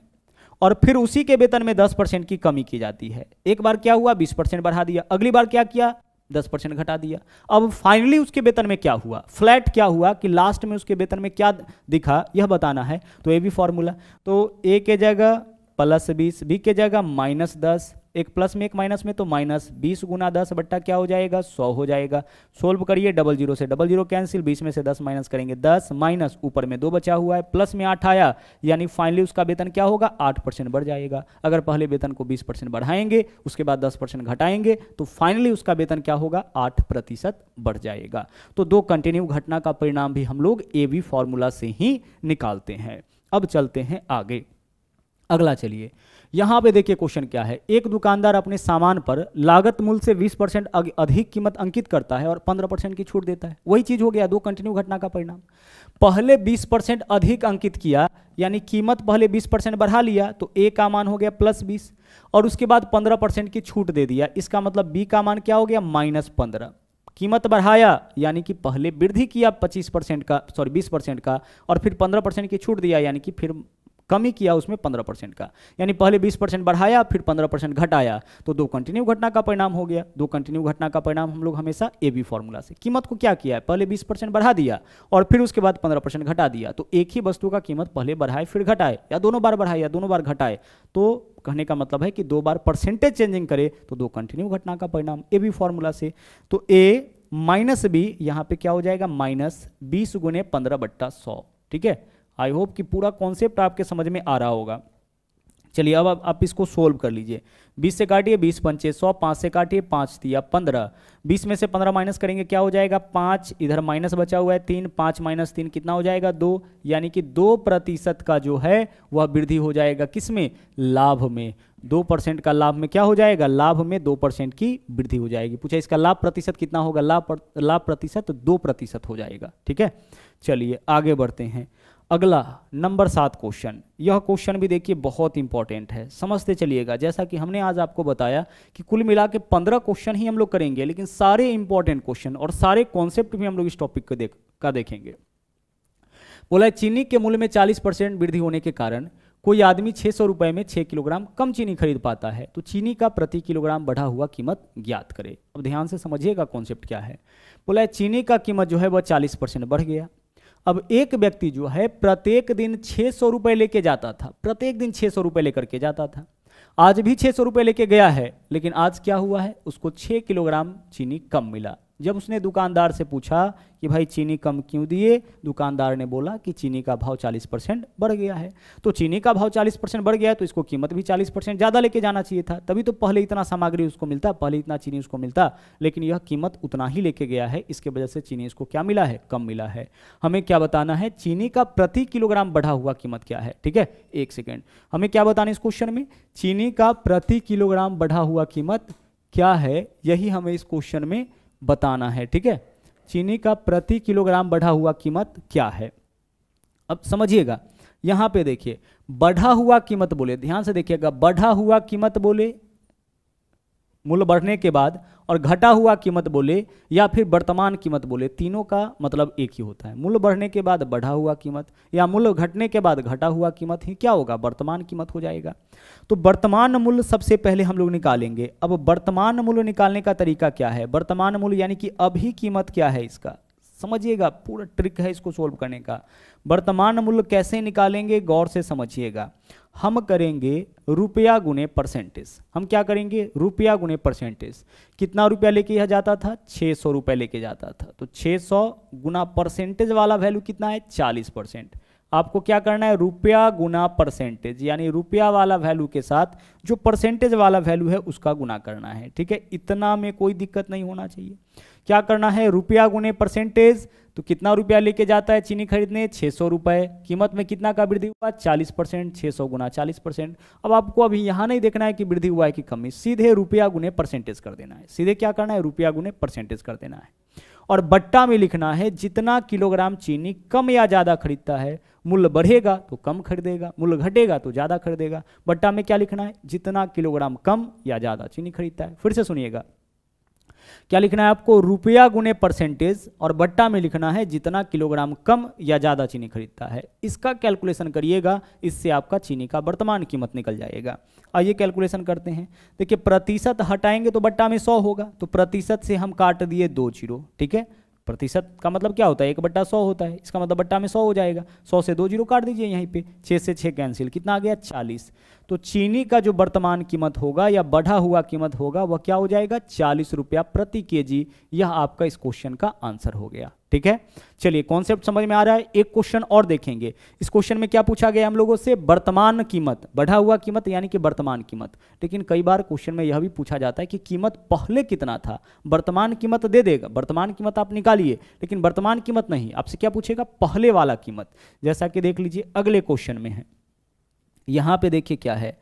और फिर उसी के वेतन में 10% की कमी की जाती है। एक बार क्या हुआ, 20% बढ़ा दिया, अगली बार क्या किया, 10% घटा दिया। अब फाइनली उसके वेतन में क्या हुआ, फ्लैट क्या हुआ, कि लास्ट में उसके वेतन में क्या दिखा, यह बताना है। तो ये भी फॉर्मूला, तो ए के जगह +20, बी के जगह -10, एक प्लस में एक माइनस में, तो -20 गुना 10 बट्टा क्या हो जाएगा, 100 हो जाएगा। सोल्व करिए, 00 से 00 कैंसिल, 20 में से 10 माइनस करेंगे 10, माइनस ऊपर में 2 बचा हुआ है, प्लस में 8 आया, यानी फाइनली उसका वेतन क्या होगा, 8% बढ़ जाएगा। अगर पहले वेतन को 20% बढ़ाएंगे उसके बाद 10% घटाएंगे तो फाइनली उसका वेतन क्या होगा, 8% बढ़ जाएगा। तो दो कंटिन्यू घटना का परिणाम भी हम लोग ए बी फॉर्मूला से ही निकालते हैं। अब चलते हैं आगे, अगला चलिए यहां पे देखिए क्वेश्चन क्या है। एक दुकानदार अपने सामान पर लागत मूल्य से 20% अधिक कीमत अंकित करता है और 15% की छूट देता है। वही चीज हो गया दो कंटिन्यू घटना का परिणाम। पहले 20% अधिक अंकित किया, यानी कीमत पहले 20% बढ़ा लिया, तो ए का मान हो गया +20 और उसके बाद 15% की छूट दे दिया। इसका मतलब बी का मान क्या हो गया, -15। कीमत बढ़ाया यानी कि पहले वृद्धि किया 20% का और फिर 15% की छूट दिया, यानी कि फिर कमी किया उसमें 15% का, यानी पहले 20% बढ़ाया फिर 15% घटाया, तो दो कंटिन्यू घटना का परिणाम हो गया। दो कंटिन्यू घटना का परिणाम हम लोग हमेशा ए बी फॉर्मूला से, कीमत को क्या किया है, पहले 20% बढ़ा दिया और फिर उसके बाद 15% घटा दिया, तो एक ही वस्तु का कीमत पहले बढ़ाए फिर घटाए, या दोनों बार बढ़ाए या दोनों बार घटाए, तो कहने का मतलब है कि दो बार परसेंटेज चेंजिंग करे तो दो कंटिन्यू घटना का परिणाम ए बी फॉर्मूला से। तो ए माइनस बी यहाँ पे क्या हो जाएगा, -20 गुने 15/100। ठीक है, आई होप कि पूरा कॉन्सेप्ट आपके समझ में आ रहा होगा। चलिए अब आप इसको सोल्व कर लीजिए। 20 से काटिए 20 पंचे 100, 5 से काटिए 5 तिया 15, 20 में से 15 माइनस करेंगे क्या हो जाएगा, 5, इधर माइनस बचा हुआ है 3, 5 - 3 कितना हो जाएगा, 2, यानी कि 2% का जो है वह वृद्धि हो जाएगा किसमें, लाभ में। 2% का लाभ में क्या हो जाएगा, लाभ में 2% की वृद्धि हो जाएगी। पूछा इसका लाभ प्रतिशत कितना होगा, लाभ प्रतिशत 2% हो जाएगा। ठीक है, चलिए आगे बढ़ते हैं। अगला नंबर 7 क्वेश्चन, यह क्वेश्चन भी देखिए बहुत इंपॉर्टेंट है, समझते चलिएगा। जैसा कि हमने आज आपको बताया कि कुल मिला के 15 क्वेश्चन ही हम लोग करेंगे, लेकिन सारे इंपॉर्टेंट क्वेश्चन और सारे कॉन्सेप्ट भी हम लोग इस टॉपिक को देखेंगे। बोला चीनी के मूल्य में 40% वृद्धि होने के कारण कोई आदमी 600 रुपए में 6 किलोग्राम कम चीनी खरीद पाता है, तो चीनी का प्रति किलोग्राम बढ़ा हुआ कीमत ज्ञात करे। अब ध्यान से समझिएगा कॉन्सेप्ट क्या है। बोला चीनी का कीमत जो है वह 40% बढ़ गया। अब एक व्यक्ति जो है प्रत्येक दिन 600 रुपए लेके जाता था, प्रत्येक दिन 600 रुपए लेकर के जाता था। आज भी 600 रुपए लेके गया है, लेकिन आज क्या हुआ है, उसको 6 किलोग्राम चीनी कम मिला। जब उसने दुकानदार से पूछा कि भाई चीनी कम क्यों दिए, दुकानदार ने बोला कि चीनी का भाव 40% बढ़ गया है। तो चीनी का भाव 40% बढ़ गया है तो इसको कीमत भी 40% ज़्यादा लेके जाना चाहिए था, तभी तो पहले इतना सामग्री उसको मिलता, पहले इतना चीनी उसको मिलता, लेकिन यह कीमत उतना ही लेके गया है, इसके वजह से चीनी इसको क्या मिला है, कम मिला है। हमें क्या बताना है, चीनी का प्रति किलोग्राम बढ़ा हुआ कीमत क्या है। ठीक है, एक सेकेंड, हमें क्या बताना है इस क्वेश्चन में, चीनी का प्रति किलोग्राम बढ़ा हुआ कीमत क्या है, यही हमें इस क्वेश्चन में बताना है। ठीक है, चीनी का प्रति किलोग्राम बढ़ा हुआ कीमत क्या है। अब समझिएगा, यहां पे देखिए बढ़ा हुआ कीमत बोले, ध्यान से देखिएगा, बढ़ा हुआ कीमत बोले मूल्य बढ़ने के बाद और घटा हुआ कीमत बोले या फिर वर्तमान कीमत बोले, तीनों का मतलब एक ही होता है। मूल्य बढ़ने के बाद बढ़ा हुआ कीमत या मूल्य घटने के बाद घटा हुआ कीमत ही क्या होगा, वर्तमान कीमत हो जाएगा। तो वर्तमान मूल्य सबसे पहले हम लोग निकालेंगे। अब वर्तमान मूल्य निकालने का तरीका क्या है, वर्तमान मूल्य यानी कि अभी कीमत क्या है, इसका समझिएगा, पूरा ट्रिक है इसको सोल्व करने का। वर्तमान मूल्य कैसे निकालेंगे, गौर से समझिएगा। हम करेंगे रुपया गुने परसेंटेज। हम क्या करेंगे, रुपया गुने परसेंटेज। कितना रुपया लेके यह जाता था, 600 रुपये लेके जाता था, तो 600 गुना परसेंटेज वाला वैल्यू कितना है, 40%। आपको क्या करना है, रुपया गुना परसेंटेज, यानी रुपया वाला वैल्यू के साथ जो परसेंटेज वाला वैल्यू है उसका गुना करना है। ठीक है, इतना में कोई दिक्कत नहीं होना चाहिए। क्या करना है, रुपया गुने परसेंटेज, तो कितना रुपया लेके जाता है चीनी खरीदने, 600 रुपये। कीमत में कितना का वृद्धि हुआ, 40%, 600 गुना 40%। अब आपको अभी यहाँ नहीं देखना है कि वृद्धि हुआ है कि कमी, सीधे रुपया गुने परसेंटेज कर देना है। सीधे क्या करना है, रुपया गुने परसेंटेज कर देना है। और बट्टा में लिखना है जितना किलोग्राम चीनी कम या ज़्यादा खरीदता है, मूल्य बढ़ेगा तो कम खरीदेगा, मूल्य घटेगा तो ज़्यादा खरीदेगा। बट्टा में क्या लिखना है, जितना किलोग्राम कम या ज़्यादा चीनी खरीदता है। फिर से सुनिएगा, क्या लिखना है आपको, रुपया गुने परसेंटेज, और बट्टा में लिखना है जितना किलोग्राम कम या ज़्यादा चीनी खरीदता है। इसका कैलकुलेशन करिएगा, इससे आपका चीनी का वर्तमान कीमत निकल जाएगा। आइए कैलकुलेशन करते हैं। देखिए, प्रतिशत हटाएंगे तो बट्टा में 100 होगा, तो प्रतिशत से हम काट दिए 2 जीरो। ठीक है, प्रतिशत का मतलब क्या होता है, 1/100 होता है, इसका मतलब बट्टा में 100 हो जाएगा। 100 से 2 जीरो काट दीजिए यहीं पे, 6 से 6 कैंसिल, कितना आ गया, 40। तो चीनी का जो वर्तमान कीमत होगा या बढ़ा हुआ कीमत होगा वह क्या हो जाएगा, 40 रुपया प्रति केजी। यह आपका इस क्वेश्चन का आंसर हो गया। ठीक है, चलिए कॉन्सेप्ट समझ में आ रहा है। एक क्वेश्चन और देखेंगे। इस क्वेश्चन में क्या पूछा गया हम लोगों से, वर्तमान कीमत, बढ़ा हुआ कीमत यानी कि वर्तमान कीमत। लेकिन कई बार क्वेश्चन में यह भी पूछा जाता है कि कीमत पहले कितना था। वर्तमान कीमत दे देगा, वर्तमान कीमत आप निकालिए, लेकिन वर्तमान कीमत नहीं, आपसे क्या पूछेगा, पहले वाला कीमत। जैसा कि देख लीजिए अगले क्वेश्चन में है, यहाँ पे देखिए क्या है,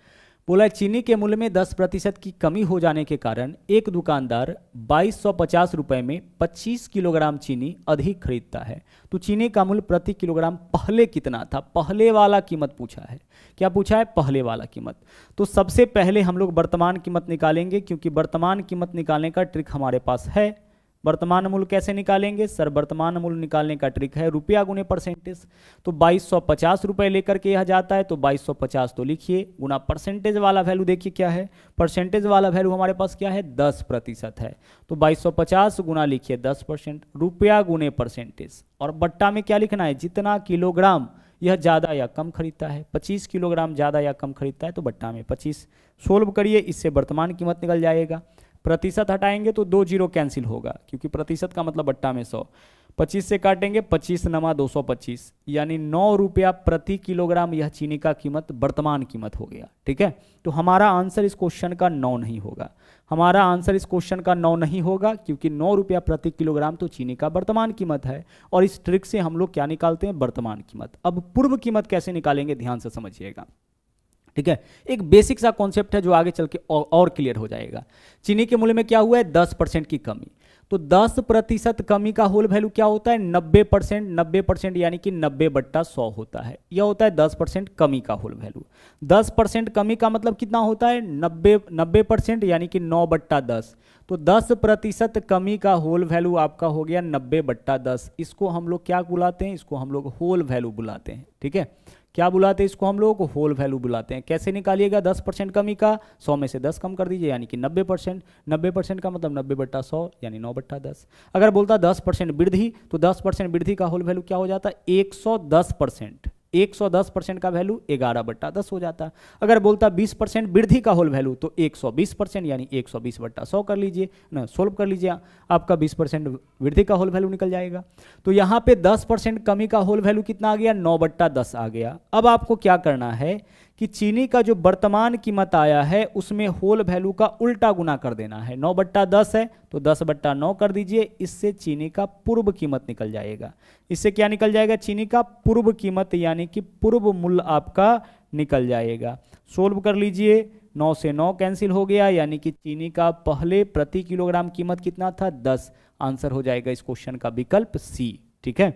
बोला चीनी के मूल्य में 10% की कमी हो जाने के कारण एक दुकानदार 2250 रुपये में 25 किलोग्राम चीनी अधिक खरीदता है। तो चीनी का मूल्य प्रति किलोग्राम पहले कितना था, पहले वाला कीमत पूछा है। क्या पूछा है, पहले वाला कीमत। तो सबसे पहले हम लोग वर्तमान कीमत निकालेंगे, क्योंकि वर्तमान कीमत निकालने का ट्रिक हमारे पास है। वर्तमान मूल्य कैसे निकालेंगे सर, वर्तमान मूल्य निकालने का ट्रिक है रुपया गुने परसेंटेज। तो 2250 रुपये लेकर के यह जाता है, तो 2250 तो लिखिए, गुना परसेंटेज वाला वैल्यू देखिए क्या है, परसेंटेज वाला वैल्यू हमारे पास क्या है, 10% है। तो 2250 गुना लिखिए 10%, रुपया गुने परसेंटेज। और बट्टा में क्या लिखना है, जितना किलोग्राम यह ज़्यादा या कम खरीदता है। 25 किलोग्राम ज़्यादा या कम खरीदता है तो बट्टा में 25। सोल्व करिए, इससे वर्तमान कीमत निकल जाएगा। प्रतिशत हटाएंगे तो 2 जीरो कैंसिल होगा, क्योंकि प्रतिशत का मतलब बट्टा में 100। 25 से काटेंगे, 25 नमा 225, यानी 9 रुपया प्रति किलोग्राम यह चीनी का कीमत वर्तमान कीमत हो गया। ठीक है, तो हमारा आंसर इस क्वेश्चन का 9 नहीं होगा। हमारा आंसर इस क्वेश्चन का 9 नहीं होगा, क्योंकि 9 रुपया प्रति किलोग्राम तो चीनी का वर्तमान कीमत है। और इस ट्रिक से हम लोग क्या निकालते हैं, वर्तमान कीमत। अब पूर्व कीमत कैसे निकालेंगे, ध्यान से समझिएगा। ठीक है, एक बेसिक सा कॉन्सेप्ट है जो आगे चल के और क्लियर हो जाएगा। चीनी के मूल्य में क्या हुआ है, 10% की कमी। तो 10% कमी का होल वैल्यू क्या होता है, 90%। 90% यानी कि 90/100 होता है। यह होता है 10% कमी का होल वैल्यू। 10% कमी का मतलब कितना होता है, 90% यानी कि 9/10। तो 10% कमी का होल वैल्यू आपका हो गया 90/10। इसको हम लोग क्या बुलाते हैं, इसको हम लोग होल वैल्यू बुलाते हैं। ठीक है, क्या बुलाते हैं इसको हम लोग, होल वैल्यू बुलाते हैं। कैसे निकालिएगा 10% कमी का, 100 में से 10 कम कर दीजिए, यानी कि 90%। 90% का मतलब 90/100 यानी 9/10। अगर बोलता 10% वृद्धि, तो 10% वृद्धि का होल वैल्यू क्या हो जाता है, 110%। 110% का वैल्यू 11/10 हो जाता है। अगर बोलता 20% वृद्धि का होल वैल्यू, तो 120% यानी 120/100 कर लीजिए ना, सोल्व कर लीजिए, आपका 20% वृद्धि का होल वैल्यू निकल जाएगा। तो यहाँ पे 10% कमी का होल वैल्यू कितना आ गया, 9/10 आ गया। अब आपको क्या करना है कि चीनी का जो वर्तमान कीमत आया है उसमें होल वैल्यू का उल्टा गुना कर देना है। 9/10 है तो 10/9 कर दीजिए, इससे चीनी का पूर्व कीमत निकल जाएगा। इससे क्या निकल जाएगा, चीनी का पूर्व कीमत यानी कि पूर्व मूल्य आपका निकल जाएगा। सोल्व कर लीजिए, 9 से 9 कैंसिल हो गया, यानी कि चीनी का पहले प्रति किलोग्राम कीमत कितना था, 10। आंसर हो जाएगा इस क्वेश्चन का विकल्प सी। ठीक है,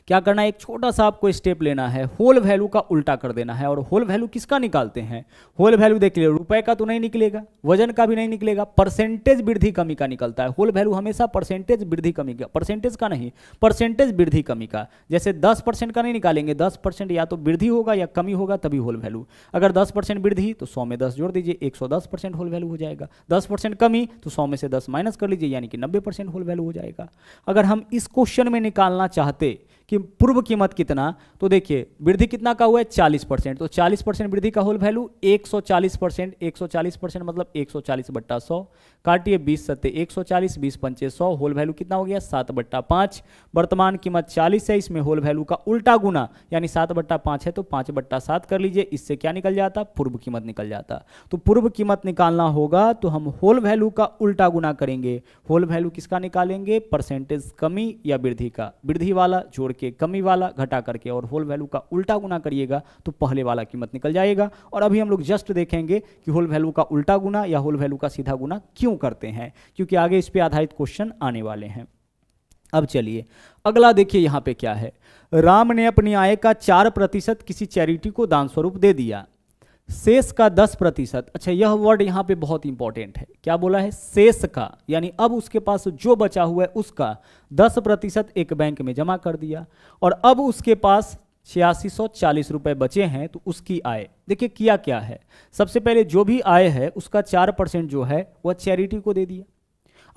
क्या करना है, एक छोटा सा आपको स्टेप लेना है, होल वैल्यू का उल्टा कर देना है। और होल वैल्यू किसका निकालते हैं, होल वैल्यू देख लीजिए, रुपए का तो नहीं निकलेगा, वजन का भी नहीं निकलेगा, परसेंटेज वृद्धि कमी का निकलता है। होल वैल्यू हमेशा परसेंटेज वृद्धि कमी का, परसेंटेज का नहीं, परसेंटेज वृद्धि कमी का। जैसे 10% का नहीं निकालेंगे, 10% या तो वृद्धि होगा या कमी होगा तभी होल वैल्यू। अगर 10% वृद्धि तो 100 में 10 जोड़ दीजिए, 110% होल वैल्यू हो जाएगा। 10% कमी तो 100 में से 10 माइनस कर लीजिए, यानी कि 90% होल वैल्यू हो जाएगा। अगर हम इस क्वेश्चन में निकालना चाहते कि पूर्व कीमत कितना, तो देखिए वृद्धि कितना का हुआ है 40%, तो 40% वृद्धि का होल वैल्यू 140%, 140% मतलब 140/100, काटिए 20 सत्ते 140, 20 पंचे 100, होल वैल्यू कितना हो गया 7/5। वर्तमान कीमत 40 है, इसमें होल वैल्यू का उल्टा गुना यानी 7/5 है तो 5/7 कर लीजिए, इससे क्या निकल जाता, पूर्व कीमत निकल जाता। तो पूर्व कीमत निकालना होगा तो हम होल वैल्यू का उल्टा गुना करेंगे। होल वैल्यू किसका निकालेंगे, परसेंटेज कमी या वृद्धि का, वृद्धि वाला जोड़ के कमी वाला घटा करके और होल वैल्यू का उल्टा गुना करिएगा तो पहले वाला कीमत निकल जाएगा। और अभी हम लोग जस्ट देखेंगे कि होल वैल्यू का उल्टा गुना या होल वैल्यू का सीधा गुना क्यों करते हैं, क्योंकि आगे इस पे आधारित क्वेश्चन आने वाले हैं। अब चलिए अगला देखिए यहाँ पे क्या है, राम ने अपनी आय का 4% किसी चैरिटी को दान स्वरूप दे दिया, शेष का 10%। अच्छा यह वर्ड यहाँ पे बहुत इंपॉर्टेंट है, क्या बोला है, शेष का, यानी अब उसके पास जो बचा हुआ है उसका 10% एक बैंक में जमा कर दिया और अब उसके पास 8640 रुपए बचे हैं। तो उसकी आय देखिए किया क्या है, सबसे पहले जो भी आय है उसका 4% जो है वह चैरिटी को दे दिया।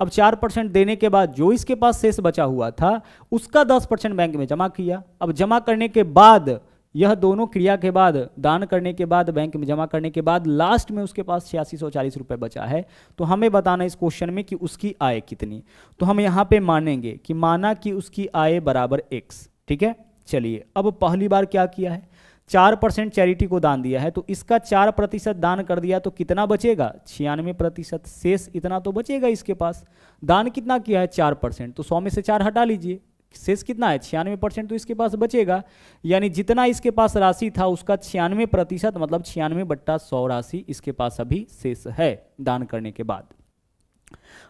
अब 4% देने के बाद जो इसके पास शेष बचा हुआ था उसका 10% बैंक में जमा किया। अब जमा करने के बाद, यह दोनों क्रिया के बाद, दान करने के बाद, बैंक में जमा करने के बाद लास्ट में उसके पास 8640 रुपए बचा है। तो हमें बताना इस क्वेश्चन में कि उसकी आय कितनी। तो हम यहाँ पे मानेंगे कि माना कि उसकी आय बराबर x, ठीक है। चलिए अब पहली बार क्या किया है, 4% चैरिटी को दान दिया है तो इसका 4% दान कर दिया तो कितना बचेगा, 96%, शेष इतना तो बचेगा इसके पास। दान कितना किया है 4%, तो 100 में से 4 हटा लीजिए, शेष कितना है 96%, तो इसके पास बचेगा। यानी जितना इसके पास राशि था उसका 96% मतलब 96/100 राशि इसके पास अभी शेष है दान करने के बाद।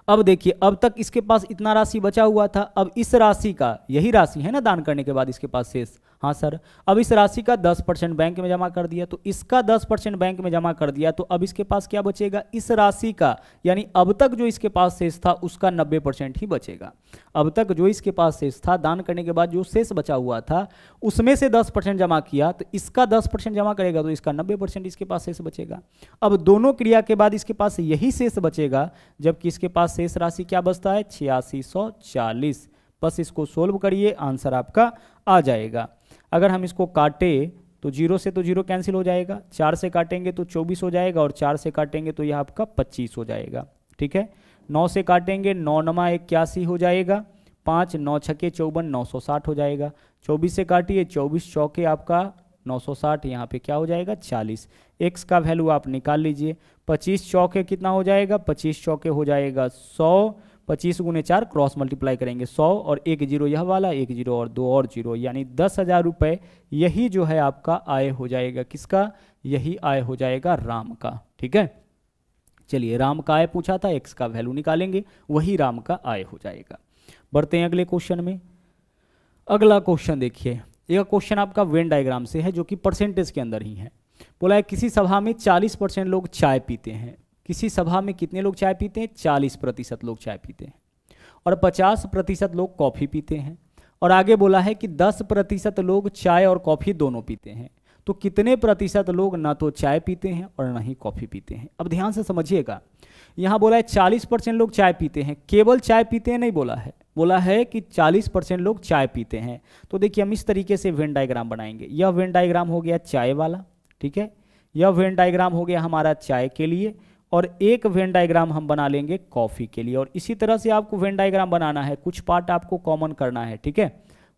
अब देखिए अब तक इसके पास इतना राशि बचा हुआ था, अब इस राशि का, यही राशि है ना दान करने के बाद इसके पास शेष, हाँ सर, अब इस राशि का 10% बैंक में जमा कर दिया तो इसका 10% बैंक में जमा कर दिया तो अब इसके पास क्या बचेगा, इस राशि का, यानी अब तक जो इसके पास शेष था उसका 90% ही बचेगा। अब तक जो इसके पास शेष था, दान करने के बाद जो शेष बचा हुआ था उसमें से 10% जमा किया तो इसका 10% जमा करेगा तो इसका 90% इसके पास शेष बचेगा। अब दोनों क्रिया के बाद इसके पास यही शेष बचेगा, जबकि इसके पास शेष राशि क्या बचता है 8640। बस इसको सोल्व करिए, आंसर आपका आ जाएगा। अगर हम इसको काटे तो 0 से तो 0 कैंसिल हो जाएगा, 4 से काटेंगे तो 24 हो जाएगा और 4 से काटेंगे तो यह आपका 25 हो जाएगा, ठीक है। 9 से काटेंगे 9 नमा 81 हो जाएगा, 5 9 छके 54 960 हो जाएगा। 24 से काटिए, 24 चौके आपका 960, यहाँ पे क्या हो जाएगा 40। x का वैल्यू आप निकाल लीजिए, 25 चौके कितना हो जाएगा, 25 चौके हो जाएगा 100, 25 गुने 4 क्रॉस मल्टीप्लाई करेंगे 100 और 1 0 यह वाला, 1 0 और 2 और 0, यानी 10,000 रुपये यही जो है आपका आय हो जाएगा, किसका, यही आय हो जाएगा राम का, ठीक है। चलिए राम का आय पूछा था, x का वैल्यू निकालेंगे, वही राम का आय हो जाएगा। बढ़ते हैं अगले क्वेश्चन में। अगला क्वेश्चन देखिए, यह क्वेश्चन आपका वेन डायग्राम से है जो कि परसेंटेज के अंदर ही है। बोला है किसी सभा में 40% लोग चाय पीते हैं, किसी सभा में कितने लोग चाय पीते हैं, 40% लोग चाय पीते हैं और 50% लोग कॉफ़ी पीते हैं। और आगे बोला है कि 10% लोग चाय और कॉफ़ी दोनों पीते हैं, तो कितने प्रतिशत लोग ना तो चाय पीते हैं और ना ही कॉफ़ी पीते हैं। अब ध्यान से समझिएगा, यहाँ बोला है 40% लोग चाय पीते हैं, केवल चाय पीते हैं नहीं बोला है, बोला है कि 40% लोग चाय पीते हैं। तो देखिए हम इस तरीके से वेन डायग्राम बनाएंगे, यह वेन डायग्राम हो गया चाय वाला, ठीक है, यह वेन डायग्राम हो गया हमारा चाय के लिए और एक वेन डायग्राम हम बना लेंगे कॉफ़ी के लिए। और इसी तरह से आपको वेन डायग्राम बनाना है, कुछ पार्ट आपको कॉमन करना है, ठीक है,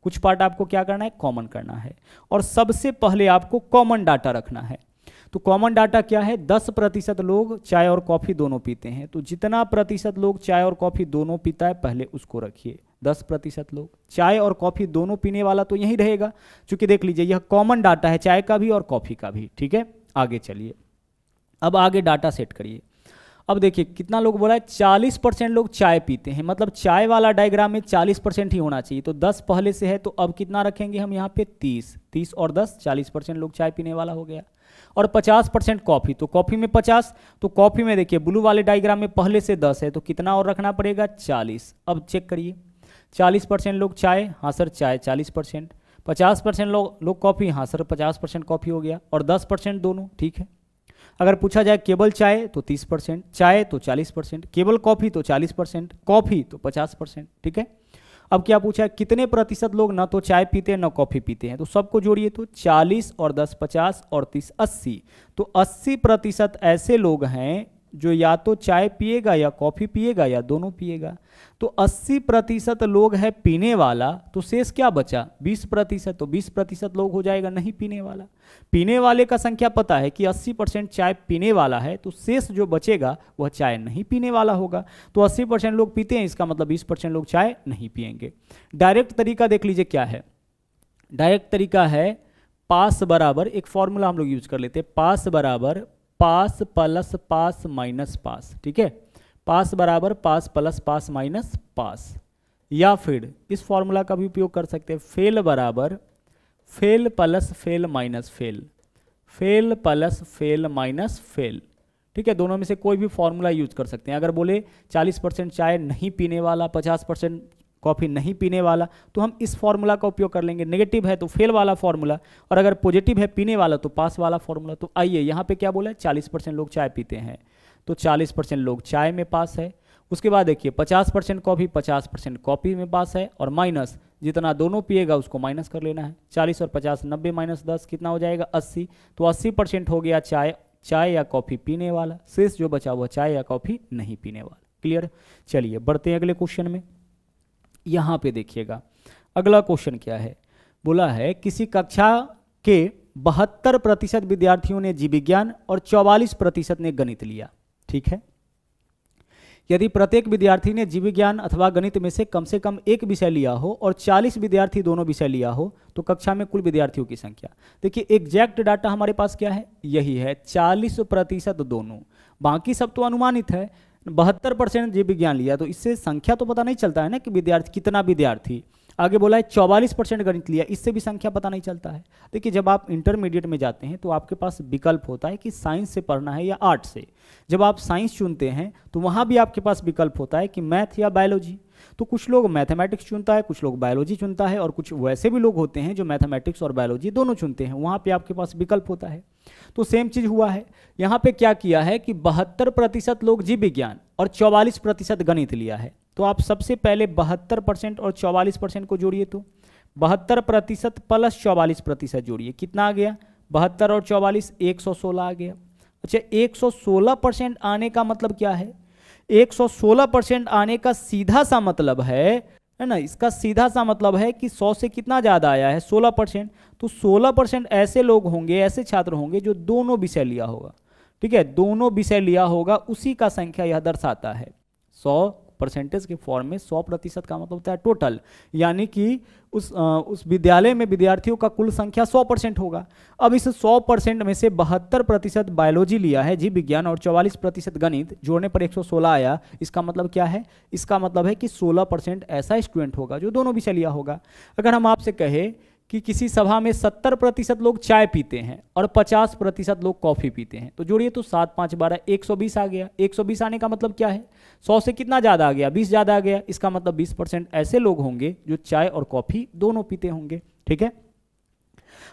कुछ पार्ट आपको क्या करना है, कॉमन करना है। और सबसे पहले आपको कॉमन डाटा रखना है। तो कॉमन डाटा क्या है, 10% लोग चाय और कॉफ़ी दोनों पीते हैं, तो जितना प्रतिशत लोग चाय और कॉफ़ी दोनों पीता है पहले उसको रखिए। 10% लोग चाय और कॉफ़ी दोनों पीने वाला तो यही रहेगा, क्योंकि देख लीजिए यह कॉमन डाटा है चाय का भी और कॉफ़ी का भी, ठीक है। आगे चलिए, अब आगे डाटा सेट करिए। अब देखिए कितना लोग बोला है, 40% लोग चाय पीते हैं, मतलब चाय वाला डायग्राम में 40% ही होना चाहिए। तो 10 पहले से है, तो अब कितना रखेंगे हम यहाँ पे 30 और 10, 40% लोग चाय पीने वाला हो गया। और 50% कॉफ़ी, तो कॉफ़ी में 50, तो कॉफ़ी में देखिए ब्लू वाले डायग्राम में पहले से 10 है, तो कितना और रखना पड़ेगा, 40। अब चेक करिए, 40% लोग चाय, हाँ सर चाय 40%, 50% लोग कॉफ़ी, हाँ सर 50% कॉफ़ी हो गया, और 10% दोनों, ठीक है। अगर पूछा जाए केवल चाय तो 30%, चाय तो 40%, केवल कॉफ़ी तो 40%, कॉफ़ी तो 50%, ठीक है। अब क्या पूछा है, कितने प्रतिशत लोग ना तो चाय पीते हैं ना कॉफ़ी पीते हैं, तो सबको जोड़िए, तो 40 और 10 50 और 30 80, तो 80% ऐसे लोग हैं जो या तो चाय पिएगा या कॉफ़ी पिएगा या दोनों पिएगा। तो 80% लोग हैं पीने वाला, तो शेष क्या बचा, 20%, तो 20% लोग हो जाएगा नहीं पीने वाला। पीने वाले का संख्या पता है कि 80% चाय पीने वाला है, तो शेष जो बचेगा वह चाय नहीं पीने वाला होगा। तो 80% लोग पीते हैं, इसका मतलब 20% लोग चाय नहीं पिएंगे। डायरेक्ट तरीका देख लीजिए क्या है, डायरेक्ट तरीका है पास बराबर, एक फॉर्मूला हम लोग यूज कर लेते हैं, पास बराबर पास प्लस पास माइनस पास, ठीक है। पास बराबर पास प्लस पास माइनस पास, या फिर इस फॉर्मूला का भी उपयोग कर सकते हैं, फेल बराबर fail plus fail minus fail, fail plus fail minus fail, ठीक है। दोनों में से कोई भी फॉर्मूला यूज कर सकते हैं। अगर बोले 40% चाय नहीं पीने वाला, 50% कॉफ़ी नहीं पीने वाला, तो हम इस फॉर्मूला का उपयोग कर लेंगे। नेगेटिव है तो फेल वाला फॉर्मूला, और अगर पॉजिटिव है पीने वाला तो पास वाला फॉर्मूला। तो आइए यहाँ पे क्या बोला है, 40% लोग चाय पीते हैं, तो 40% लोग चाय में पास है। उसके बाद देखिए 50% कॉफ़ी, 50% कॉफ़ी में पास है, और माइनस जितना दोनों पिएगा उसको माइनस कर लेना है। 40 और 50 90 माइनस 10 कितना हो जाएगा, 80। तो 80% हो गया चाय या कॉफ़ी पीने वाला, शेष जो बचा वह चाय या कॉफ़ी नहीं पीने वाला। क्लियर। चलिए बढ़ते हैं अगले क्वेश्चन में। यहाँ पे देखिएगा अगला क्वेश्चन क्या है, बोला है किसी कक्षा के 72% विद्यार्थियों ने जीव विज्ञान और 44% ने गणित लिया, ठीक है। यदि प्रत्येक विद्यार्थी ने जीव विज्ञान अथवा गणित में से कम एक विषय लिया हो और 40 विद्यार्थी दोनों विषय लिया हो, तो कक्षा में कुल विद्यार्थियों की संख्या। देखिए एग्जैक्ट डाटा हमारे पास क्या है, यही है 40% दोनों, बाकी सब तो अनुमानित है। 72% जीव विज्ञान लिया, तो इससे संख्या तो पता नहीं चलता है ना कि विद्यार्थी कितना विद्यार्थी। आगे बोला है 44% गणित लिया, इससे भी संख्या पता नहीं चलता है। देखिए जब आप इंटरमीडिएट में जाते हैं तो आपके पास विकल्प होता है कि साइंस से पढ़ना है या आर्ट से। जब आप साइंस चुनते हैं तो वहाँ भी आपके पास विकल्प होता है कि मैथ या बायोलॉजी। तो कुछ लोग मैथमेटिक्स चुनता है, कुछ लोग बायोलॉजी चुनता है, और कुछ वैसे भी लोग होते हैं जो मैथमेटिक्स और बायोलॉजी दोनों चुनते हैं, वहाँ पे आपके पास विकल्प होता है। तो सेम चीज हुआ है यहाँ पे, क्या किया है कि 72% लोग जीव विज्ञान और 44% गणित लिया है। तो आप सबसे पहले 72% और 44% को जोड़िए, तो 72% प्लस 44% जोड़िए, कितना आ गया, 72 और 44 116 आ गया। अच्छा 116% आने का मतलब क्या है, 116% आने का सीधा सा मतलब है ना, इसका सीधा सा मतलब है कि 100 से कितना ज़्यादा आया है, 16%। तो 16% ऐसे लोग होंगे, ऐसे छात्र होंगे जो दोनों विषय लिया होगा, ठीक है, दोनों विषय लिया होगा, उसी का संख्या यह दर्शाता है। 100% के फॉर्म में 100% का मतलब होता है टोटल, यानी कि उस विद्यालय में विद्यार्थियों का कुल संख्या 100% होगा। अब इस 100% में से 72% बायोलॉजी लिया है जीव विज्ञान और 44% गणित, जोड़ने पर 116 आया। इसका मतलब क्या है, इसका मतलब है कि 16% ऐसा स्टूडेंट होगा जो दोनों विषय लिया होगा। अगर हम आपसे कहे कि किसी सभा में 70% लोग चाय पीते हैं और 50% लोग कॉफ़ी पीते हैं, तो जोड़िए, तो 7 5 12 120 आ गया। 120 आने का मतलब क्या है, 100 से कितना ज़्यादा आ गया, 20 ज़्यादा आ गया। इसका मतलब 20% ऐसे लोग होंगे जो चाय और कॉफ़ी दोनों पीते होंगे, ठीक है।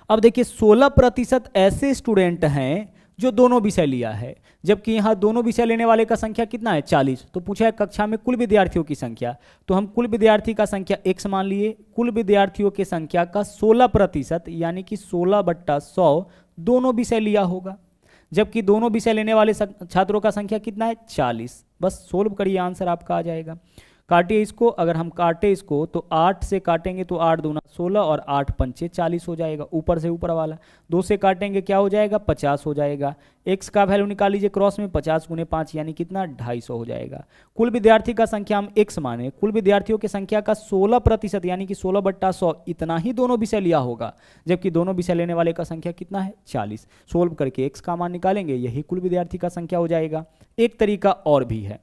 अब देखिए 16% ऐसे स्टूडेंट हैं जो दोनों विषय लिया है, जबकि यहाँ दोनों विषय लेने वाले का संख्या कितना है, 40। तो पूछा है कक्षा में कुल विद्यार्थियों की संख्या, तो हम कुल विद्यार्थी का संख्या x मान लिए, कुल विद्यार्थियों की संख्या का 16% यानी कि 16/100 दोनों विषय लिया होगा, जबकि दोनों विषय लेने वाले छात्रों का संख्या कितना है, 40। बस सोल्व करिए, आंसर आपका आ जाएगा। काटिए इसको, अगर हम काटे इसको तो 8 से काटेंगे तो 8 दूना 16 और 8 पंचे 40 हो जाएगा, ऊपर से ऊपर वाला। 2 से काटेंगे क्या हो जाएगा, 50 हो जाएगा। x का वैल्यू निकाल लीजिए क्रॉस में, 50 गुने 5 यानी कितना, 250 हो जाएगा। कुल विद्यार्थी का संख्या हम x माने, कुल विद्यार्थियों की संख्या का 16% यानी कि 16/100 इतना ही दोनों विषय लिया होगा, जबकि दोनों विषय लेने वाले का संख्या कितना है, 40। सोल्व करके x का मान निकालेंगे, यही कुल विद्यार्थी का संख्या हो जाएगा। एक तरीका और भी है,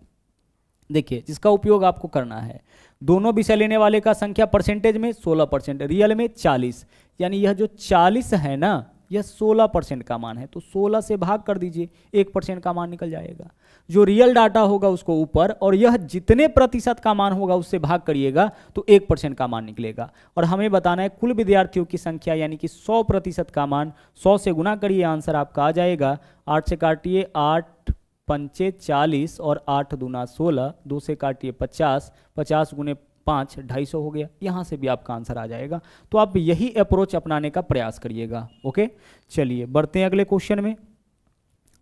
देखिए, जिसका उपयोग आपको करना है। दोनों विषय लेने वाले का संख्या परसेंटेज में 16%, रियल में 40, यानी यह जो 40 है ना, यह 16% का मान है, तो 16 से भाग कर दीजिए, 1% का मान निकल जाएगा। जो रियल डाटा होगा उसको ऊपर, और यह जितने प्रतिशत का मान होगा उससे भाग करिएगा तो 1% का मान निकलेगा। और हमें बताना है कुल विद्यार्थियों की संख्या यानी कि 100% का मान 100 से गुना करिए, आंसर आपका आ जाएगा। 8 से काटिए, 8 पंचे 40 और 8 दूना 16, 2 से काटिए 50, 50 गुने 5 250 हो गया। यहाँ से भी आपका आंसर आ जाएगा। तो आप यही अप्रोच अपनाने का प्रयास करिएगा। ओके, चलिए बढ़ते हैं अगले क्वेश्चन में।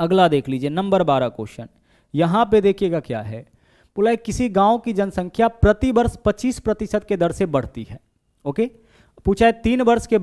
अगला देख लीजिए, नंबर 12 क्वेश्चन। यहाँ पे देखिएगा क्या है, बोला है किसी गांव की जनसंख्या प्रति वर्ष 25% के दर से बढ़ती है। ओके, पूछा है 3 वर्ष के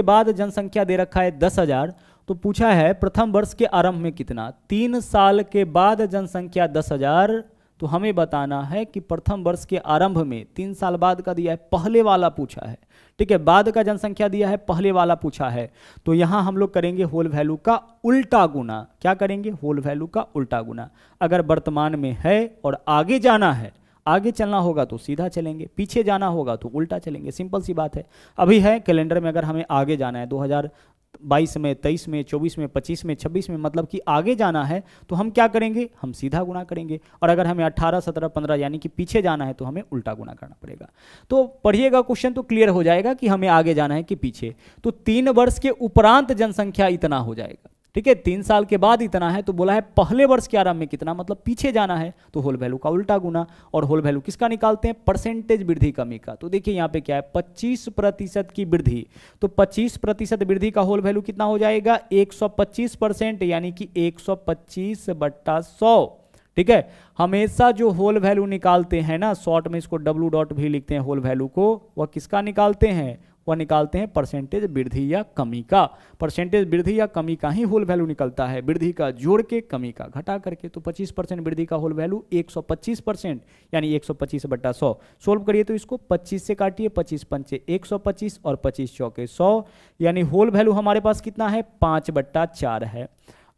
बाद जनसंख्या दे रखा है 10,000, तो पूछा है प्रथम वर्ष के आरंभ में कितना। 3 साल के बाद जनसंख्या 10,000, तो हमें बताना है कि प्रथम वर्ष के आरंभ में, 3 साल बाद का दिया है, पहले वाला पूछा है, ठीक है, बाद का जनसंख्या दिया है, पहले वाला पूछा है। तो यहां हम लोग करेंगे होल वैल्यू का उल्टा गुना। क्या करेंगे, होल वैल्यू का उल्टा गुना। अगर वर्तमान में है और आगे जाना है, आगे चलना होगा तो सीधा चलेंगे, पीछे जाना होगा तो उल्टा चलेंगे, सिंपल सी बात है। अभी है कैलेंडर में, अगर हमें आगे जाना है 2022 में, 23 में, 24 में, 25 में, 26 में, मतलब कि आगे जाना है, तो हम क्या करेंगे, हम सीधा गुना करेंगे। और अगर हमें 18, 17, 15 यानी कि पीछे जाना है तो हमें उल्टा गुना करना पड़ेगा। तो पढ़िएगा क्वेश्चन तो क्लियर हो जाएगा कि हमें आगे जाना है कि पीछे। तो 3 वर्ष के उपरांत जनसंख्या इतना हो जाएगा, ठीक है, 3 साल के बाद इतना है, तो बोला है पहले वर्ष के आरंभ में कितना, मतलब पीछे जाना है, तो होल वैल्यू का उल्टा गुना। और होल वैल्यू किसका निकालते हैं, परसेंटेज वृद्धि कमी का। तो देखिए यहाँ पे क्या है, 25% की वृद्धि, तो 25% वृद्धि का होल वैल्यू कितना हो जाएगा, 125%, यानी कि 125/100। ठीक है, हमेशा जो होल वैल्यू निकालते हैं ना, शॉर्ट में इसको डब्ल्यू डॉट भी लिखते हैं होल वैल्यू को, वह किसका निकालते हैं, वह निकालते हैं परसेंटेज वृद्धि या कमी का। परसेंटेज वृद्धि या कमी का ही होल वैल्यू निकलता है, वृद्धि का जोड़ के कमी का घटा करके। तो 25% वृद्धि का होल वैल्यू 125%, यानी 125/100। सोल्व करिए तो इसको 25 से काटिए, 25 पंचे 125 और 25 चौके 100, यानी होल वैल्यू हमारे पास कितना है, 5/4 है।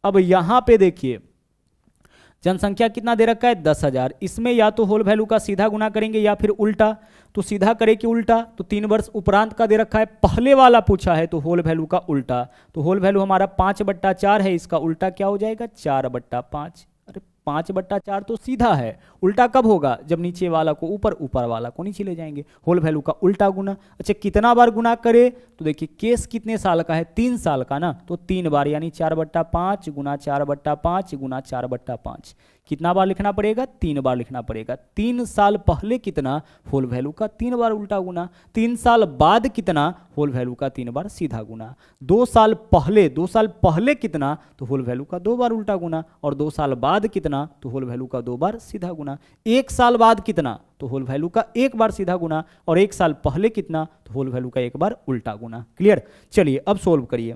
अब यहां पे देखिए जनसंख्या कितना दे रखा है, 10,000। इसमें या तो होल वैल्यू का सीधा गुना करेंगे या फिर उल्टा। तो सीधा करे कि उल्टा, तो 3 वर्ष उपरांत का दे रखा है, पहले वाला पूछा है, तो होल वैल्यू का उल्टा। तो होल वैल्यू हमारा 5/4 है, इसका उल्टा क्या हो जाएगा, 4/5। अरे 5/4 तो सीधा है, उल्टा कब होगा, जब नीचे वाला को ऊपर, ऊपर वाला को नीचे ले जाएंगे। होल वैल्यू का उल्टा गुना। अच्छा कितना बार गुना करे, तो देखिए केस कितने साल का है, 3 साल का ना, तो 3 बार, यानी 4/5 गुना 4/5 गुना 4/5। कितना बार लिखना पड़ेगा, 3 बार लिखना पड़ेगा। 3 साल पहले कितना, होल वैल्यू का 3 बार उल्टा गुना। 3 साल बाद कितना, होल वैल्यू का 3 बार सीधा गुना। 2 साल पहले कितना, तो होल वैल्यू का 2 बार उल्टा गुना। और 2 साल बाद कितना, तो होल वैल्यू का 2 बार सीधा गुना। 1 साल बाद कितना, तो होल वैल्यू का 1 बार सीधा गुना। और 1 साल पहले कितना, तो होल वैल्यू का 1 बार उल्टा गुना। क्लियर। चलिए अब सोल्व करिए।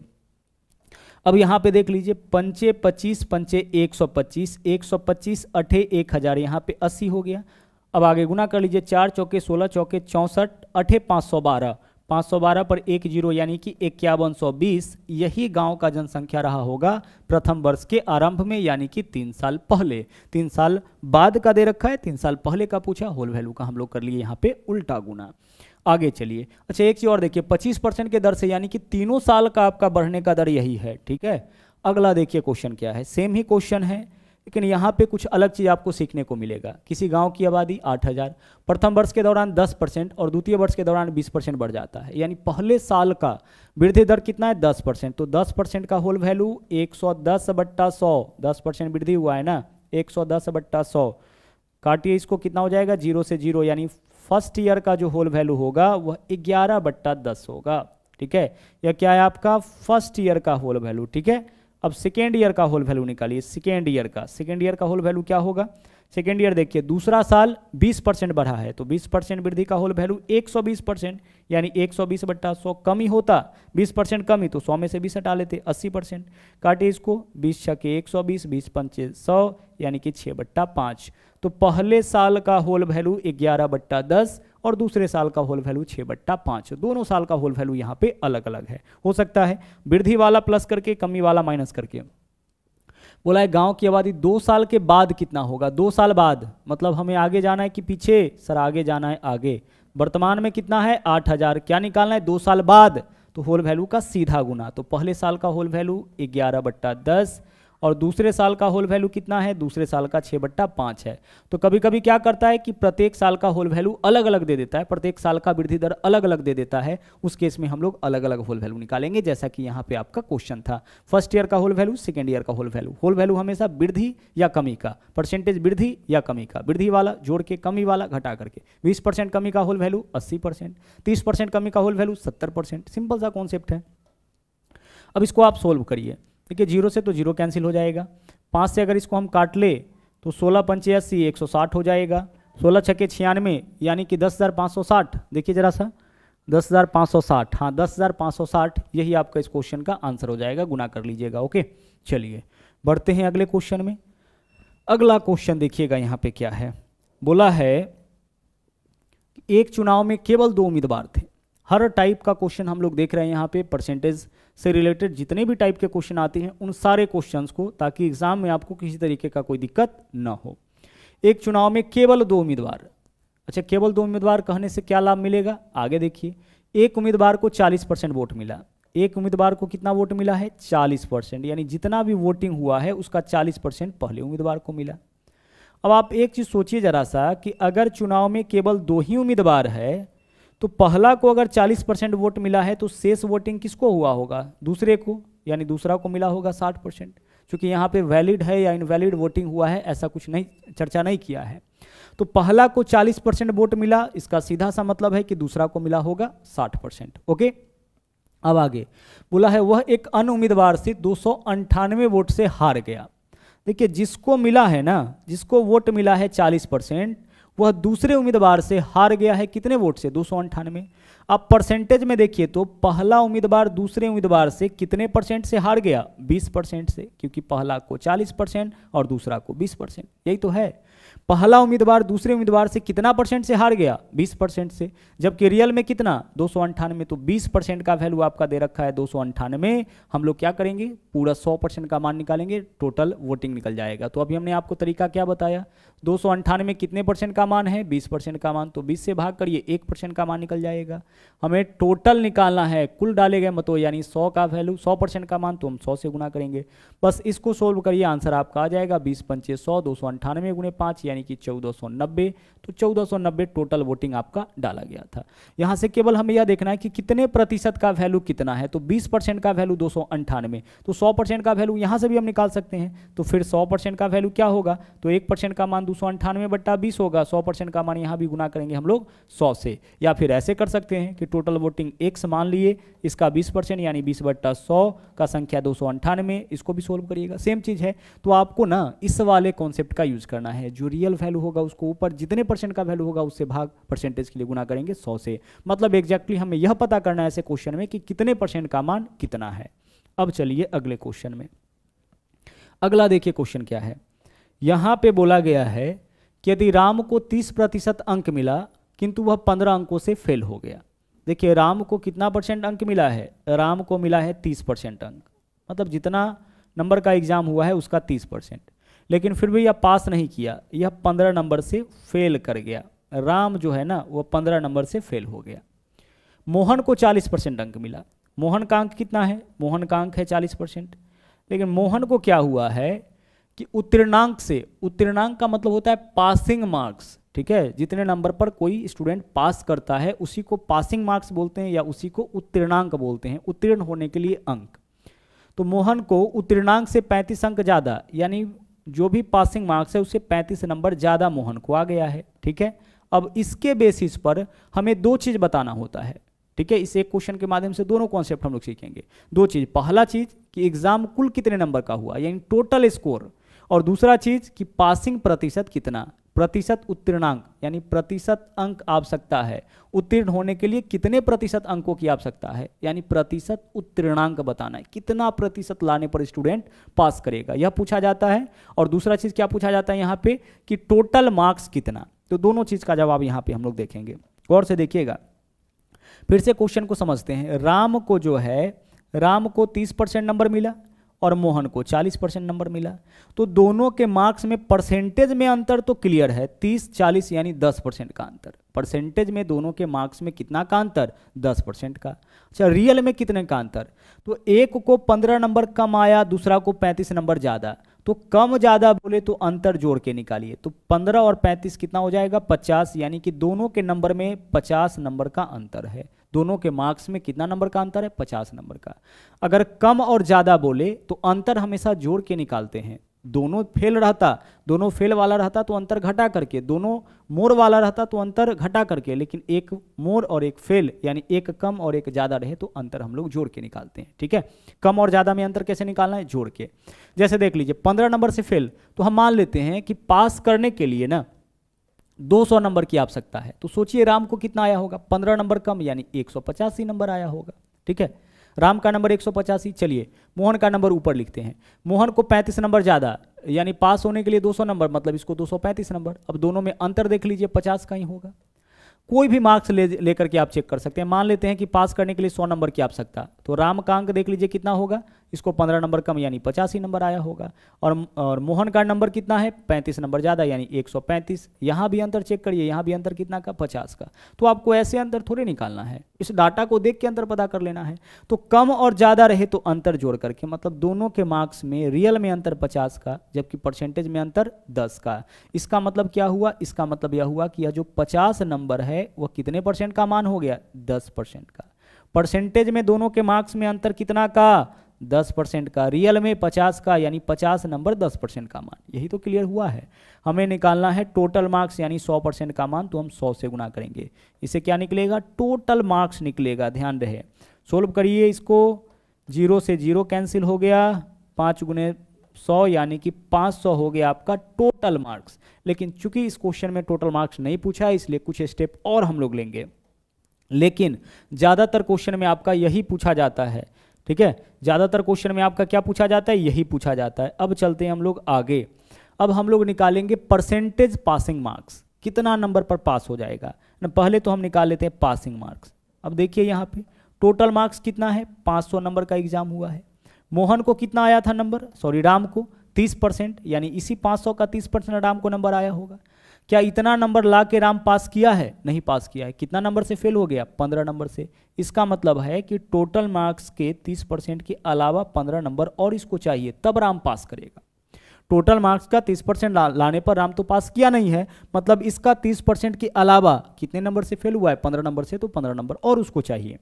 अब यहां पे देख लीजिए, पंचे 25 पंचे 125, 125 अठे 1000, यहां पे 80 हो गया। अब आगे गुना कर लीजिए, 4 चौके 16 चौके 64, अठे 512, 512 पर 1 0 यानी कि 5120। यही गांव का जनसंख्या रहा होगा प्रथम वर्ष के आरंभ में, यानी कि 3 साल पहले। 3 साल बाद का दे रखा है, 3 साल पहले का पूछा, होल वैल्यू का हम लोग कर लिए यहाँ पे उल्टा गुना। आगे चलिए। अच्छा एक चीज और देखिए, 25% के दर से, यानी कि 3 साल का आपका बढ़ने का दर यही है। ठीक है, अगला देखिए क्वेश्चन क्या है, सेम ही क्वेश्चन है लेकिन यहाँ पे कुछ अलग चीज आपको सीखने को मिलेगा। किसी गांव की आबादी 8000, प्रथम वर्ष के दौरान 10% और द्वितीय वर्ष के दौरान 20% बढ़ जाता है, यानी पहले साल का वृद्धि दर कितना है, 10%। तो 10% का होल वैल्यू 110/100, 10% वृद्धि हुआ है ना, 110/100। काटिए इसको, कितना हो जाएगा, 0 से 0, यानी फर्स्ट ईयर का जो होल वैल्यू होगा वह 11/10 होगा। ठीक है, यह क्या है आपका फर्स्ट ईयर का होल वैल्यू। ठीक है, अब सेकेंड ईयर का होल वैल्यू निकालिए, सेकेंड ईयर का होल वैल्यू क्या होगा? सेकेंड ईयर देखिए दूसरा साल 20% बढ़ा है, तो 20% वृद्धि का होल वैल्यू 120%, यानी 120/100 कम ही होता, 20% कम ही, तो 100 में से 20 हटा लेते, 80%। काटे इसको, 20 छके 120, 20 पंचे 100, यानी कि 6/5। तो पहले साल का होल वैल्यू 11/10 और दूसरे साल का होल वैल्यू 6/5। दोनों साल का होल वैल्यू यहाँ पे अलग अलग है। हो सकता है वृद्धि वाला प्लस करके, कमी वाला माइनस करके। बोला है गांव की आबादी 2 साल के बाद कितना होगा? 2 साल बाद मतलब हमें आगे जाना है कि पीछे? सर आगे जाना है, आगे। वर्तमान में कितना है? 8000। क्या निकालना है? 2 साल बाद, तो होल वैल्यू का सीधा गुना। तो पहले साल का होल वैल्यू 11/10 और दूसरे साल का होल वैल्यू कितना है? दूसरे साल का 6/5 है। तो कभी कभी क्या करता है कि प्रत्येक साल का होल वैल्यू अलग अलग दे देता है, प्रत्येक साल का वृद्धि दर अलग अलग दे देता है। उस केस में हम लोग अलग अलग होल वैल्यू निकालेंगे, जैसा कि यहाँ पे आपका क्वेश्चन था। फर्स्ट ईयर का होल वैल्यू, सेकेंड ईयर का होल वैल्यू हमेशा वृद्धि या कमी का, परसेंटेज वृद्धि या कमी का, वृद्धि वाला जोड़ के कमी वाला घटा करके। 20% कमी का होल वैल्यू 80%, 30% कमी का होल वैल्यू 70%। सिंपल सा कॉन्सेप्ट है। अब इसको आप सोल्व करिए। देखिए 0 से तो 0 कैंसिल हो जाएगा, 5 से अगर इसको हम काट ले तो 16 पंचे 80, 160 हो जाएगा, 16 छके 96, यानी कि 10,560। देखिए जरा सा, 10,560, हाँ 10,560, यही आपका इस क्वेश्चन का आंसर हो जाएगा। गुना कर लीजिएगा। ओके, चलिए बढ़ते हैं अगले क्वेश्चन में। अगला क्वेश्चन देखिएगा यहाँ पे क्या है। बोला है एक चुनाव में केवल 2 उम्मीदवार थे। हर टाइप का क्वेश्चन हम लोग देख रहे हैं यहाँ पे, परसेंटेज से रिलेटेड जितने भी टाइप के क्वेश्चन आते हैं उन सारे क्वेश्चंस को, ताकि एग्जाम में आपको किसी तरीके का कोई दिक्कत ना हो। एक चुनाव में केवल 2 उम्मीदवार। अच्छा, केवल 2 उम्मीदवार कहने से क्या लाभ मिलेगा? आगे देखिए। एक उम्मीदवार को 40% वोट मिला। एक उम्मीदवार को कितना वोट मिला है? 40%, यानी जितना भी वोटिंग हुआ है उसका 40% पहले उम्मीदवार को मिला। अब आप एक चीज सोचिए जरा सा कि अगर चुनाव में केवल 2 ही उम्मीदवार है तो पहला को अगर 40% वोट मिला है तो शेष वोटिंग किसको हुआ होगा? दूसरे को, यानी दूसरा को मिला होगा 60%। क्योंकि यहाँ पे वैलिड है या इनवैलिड वोटिंग हुआ है ऐसा कुछ नहीं, चर्चा नहीं किया है। तो पहला को 40% वोट मिला, इसका सीधा सा मतलब है कि दूसरा को मिला होगा 60%। ओके, अब आगे बोला है वह एक अन्य उम्मीदवार से 298 वोट से हार गया। देखिए जिसको मिला है ना, जिसको वोट मिला है 40%, वह दूसरे उम्मीदवार से हार गया है कितने वोट से? 298। अब परसेंटेज में देखिए तो पहला उम्मीदवार दूसरे उम्मीदवार से कितने परसेंट से हार गया? 20% से, क्योंकि पहला को 40% और दूसरा को 20%। यही तो है, पहला उम्मीदवार दूसरे उम्मीदवार से कितना परसेंट से हार गया? 20% से। जबकि रियल में कितना? 298। तो 20% का वैल्यू आपका दे रखा है 298। हम लोग क्या करेंगे? पूरा 100% का मान निकालेंगे, टोटल वोटिंग निकल जाएगा। तो अभी हमने आपको तरीका क्या बताया? 298 कितने परसेंट का मान है? 20% का मान। तो 20 से भाग करिए, 1% का मान निकल जाएगा। हमें टोटल निकालना है, कुल डाले गए मतों, यानी 100 का वैल्यू, 100% का मान, तो हम 100 से गुना करेंगे। बस इसको सोल्व करिए, आंसर आपका आ जाएगा 20 पंचे 100, 298 गुणे 5, यानी कि 1490। तो 1490 टोटल वोटिंग आपका डाला गया था। यहाँ से केवल हमें यह देखना है कि कितने प्रतिशत का वैल्यू कितना है। तो 20% का वैल्यू 298, तो 100% का वैल्यू यहाँ से भी हम निकाल सकते हैं। तो फिर 100% का वैल्यू क्या होगा? तो 1% का मान 298/20 होगा। 100% का मान यहाँ भी गुना करेंगे हम लोग 100 से, या फिर ऐसे कर सकते हैं कि टोटल वोटिंग x मान लिए, इसका 20% यानी 20/100 का संख्या 298, इसको भी सोल्व करिएगा। सेम चीज़ है। तो आपको ना इस वाले कॉन्सेप्ट का यूज करना है, जो रियल वैल्यू होगा उसको ऊपर जितने परसेंट का वैल्यू होगा उससे भाग परसेंटेज के लिए गुना करेंगे 100 से। मतलब एग्जैक्टली हमें यह पता करना है ऐसे क्वेश्चन में कि कितने परसेंट का मान कितना है। अब चलिए अगले क्वेश्चन में। अगला देखिए क्वेश्चन क्या है। यहां पे बोला गया है कि यदि राम को 30% अंक मिला किंतु वह 15 अंकों से फेल हो गया। देखिए राम को कितना परसेंट अंक मिला है? राम को मिला है 30% अंक, मतलब जितना नंबर का एग्जाम हुआ है उसका 30%, लेकिन फिर भी यह पास नहीं किया, यह 15 नंबर से फेल कर गया। राम जो है ना वो 15 नंबर से फेल हो गया। मोहन को 40% अंक मिला। मोहन का अंक कितना है? मोहन का अंक है 40%, लेकिन मोहन को क्या हुआ है कि उत्तीर्णांक से, उत्तीर्णांक का मतलब होता है पासिंग मार्क्स, ठीक है, जितने नंबर पर कोई स्टूडेंट पास करता है उसी को पासिंग मार्क्स बोलते हैं या उसी को उत्तीर्णांक बोलते हैं, उत्तीर्ण होने के लिए अंक। तो मोहन को उत्तीर्णांक से 35 अंक ज़्यादा, यानी जो भी पासिंग मार्क्स है उससे 35 नंबर ज़्यादा मोहन को आ गया है, ठीक है। अब इसके बेसिस पर हमें दो चीज़ बताना होता है। ठीक है, इस एक क्वेश्चन के माध्यम से दोनों कॉन्सेप्ट हम लोग सीखेंगे। दो चीज, पहला चीज कि एग्जाम कुल कितने नंबर का हुआ यानी टोटल स्कोर, और दूसरा चीज कि पासिंग प्रतिशत कितना, प्रतिशत उत्तीर्णांक यानी प्रतिशत अंक आवश्यकता है, उत्तीर्ण होने के लिए कितने प्रतिशत अंकों की आवश्यकता है यानी प्रतिशत उत्तीर्णांक बताना है, कितना प्रतिशत लाने पर स्टूडेंट पास करेगा, यह पूछा जाता है। और दूसरा चीज क्या पूछा जाता है यहाँ पे कि टोटल मार्क्स कितना। तो दोनों चीज का जवाब यहाँ पे हम लोग देखेंगे। गौर से देखिएगा, फिर से क्वेश्चन को समझते हैं। राम को जो है, राम को 30% नंबर मिला और मोहन को 40% नंबर मिला, तो दोनों के मार्क्स में परसेंटेज में अंतर तो क्लियर है, 30-40 यानी 10% का अंतर। परसेंटेज में दोनों के मार्क्स में कितना का अंतर, 10% का। अच्छा, रियल में कितने का अंतर, तो एक को 15 नंबर कम आया, दूसरा को 35 नंबर ज़्यादा, तो कम ज़्यादा बोले तो अंतर जोड़ के निकालिए, तो 15 और 35 कितना हो जाएगा, 50, यानी कि दोनों के नंबर में 50 नंबर का अंतर है। दोनों के मार्क्स में कितना नंबर का अंतर है, 50 नंबर का। अगर कम और ज़्यादा बोले तो अंतर हमेशा जोड़ के निकालते हैं। दोनों फेल रहता, दोनों फेल वाला रहता तो अंतर घटा करके, दोनों मोर वाला रहता तो अंतर घटा करके, लेकिन एक मोर और एक फेल यानी एक कम और एक ज़्यादा रहे तो अंतर हम लोग जोड़ के निकालते हैं। ठीक है, कम और ज़्यादा में अंतर कैसे निकालना है, जोड़ के। जैसे देख लीजिए 15 नंबर से फेल, तो हम मान लेते हैं कि पास करने के लिए ना 200 नंबर की आवश्यकता है, तो सोचिए राम को कितना आया होगा, 15 नंबर कम यानी 185 नंबर आया होगा। ठीक है, राम का नंबर 185। चलिए मोहन का नंबर ऊपर लिखते हैं, मोहन को 35 नंबर ज़्यादा यानी पास होने के लिए 200 नंबर, मतलब इसको 235 नंबर। अब दोनों में अंतर देख लीजिए, 50 का ही होगा। कोई भी मार्क्स लेकर के आप चेक कर सकते हैं। मान लेते हैं कि पास करने के लिए 100 नंबर की आवश्यकता, तो राम का अंक देख लीजिए कितना होगा, इसको 15 नंबर कम यानी 85 नंबर आया होगा। और मोहन का नंबर कितना है, 35 नंबर ज़्यादा यानी 135। यहाँ भी अंतर चेक करिए, यहाँ भी अंतर कितना का, 50 का। तो आपको ऐसे अंतर थोड़े निकालना है, इस डाटा को देख के अंतर पता कर लेना है। तो कम और ज़्यादा रहे तो अंतर जोड़ करके, मतलब दोनों के मार्क्स में रियल में अंतर 50 का, जबकि परसेंटेज में अंतर 10 का। इसका मतलब क्या हुआ, इसका मतलब यह हुआ कि यह जो 50 नंबर है वह कितने परसेंट का मान हो गया, 10% का। परसेंटेज में दोनों के मार्क्स में अंतर कितना का, 10% का। रियल में 50 का, यानी 50 नंबर 10% का मान। यही तो क्लियर हुआ है। हमें निकालना है टोटल मार्क्स यानी 100% का मान, तो हम 100 से गुना करेंगे। इससे क्या निकलेगा, टोटल मार्क्स निकलेगा। ध्यान रहे, सोल्व करिए इसको। 0 से 0 कैंसिल हो गया, 5 गुने 100 यानी कि 500 हो गया आपका टोटल मार्क्स। लेकिन चूंकि इस क्वेश्चन में टोटल मार्क्स नहीं पूछा है, इसलिए कुछ स्टेप और हम लोग लेंगे। लेकिन ज़्यादातर क्वेश्चन में आपका यही पूछा जाता है। ठीक है, ज़्यादातर क्वेश्चन में आपका क्या पूछा जाता है, यही पूछा जाता है। अब चलते हैं हम लोग आगे। अब हम लोग निकालेंगे परसेंटेज पासिंग मार्क्स, कितना नंबर पर पास हो जाएगा ना। पहले तो हम निकाल लेते हैं पासिंग मार्क्स। अब देखिए यहाँ पे टोटल मार्क्स कितना है, 500 नंबर का एग्जाम हुआ है। मोहन को कितना आया था नंबर, सॉरी राम को 30%, यानी इसी 500 का 30% राम को नंबर आया होगा। क्या इतना नंबर ला के राम पास किया है, नहीं पास किया है। कितना नंबर से फेल हो गया, 15 नंबर से। इसका मतलब है कि टोटल मार्क्स के 30% के अलावा 15 नंबर और इसको चाहिए, तब राम पास करेगा। टोटल मार्क्स का 30% लाने पर राम तो पास किया नहीं है, मतलब इसका 30% के अलावा कितने नंबर से फेल हुआ है, 15 नंबर से, तो 15 नंबर और उसको चाहिए।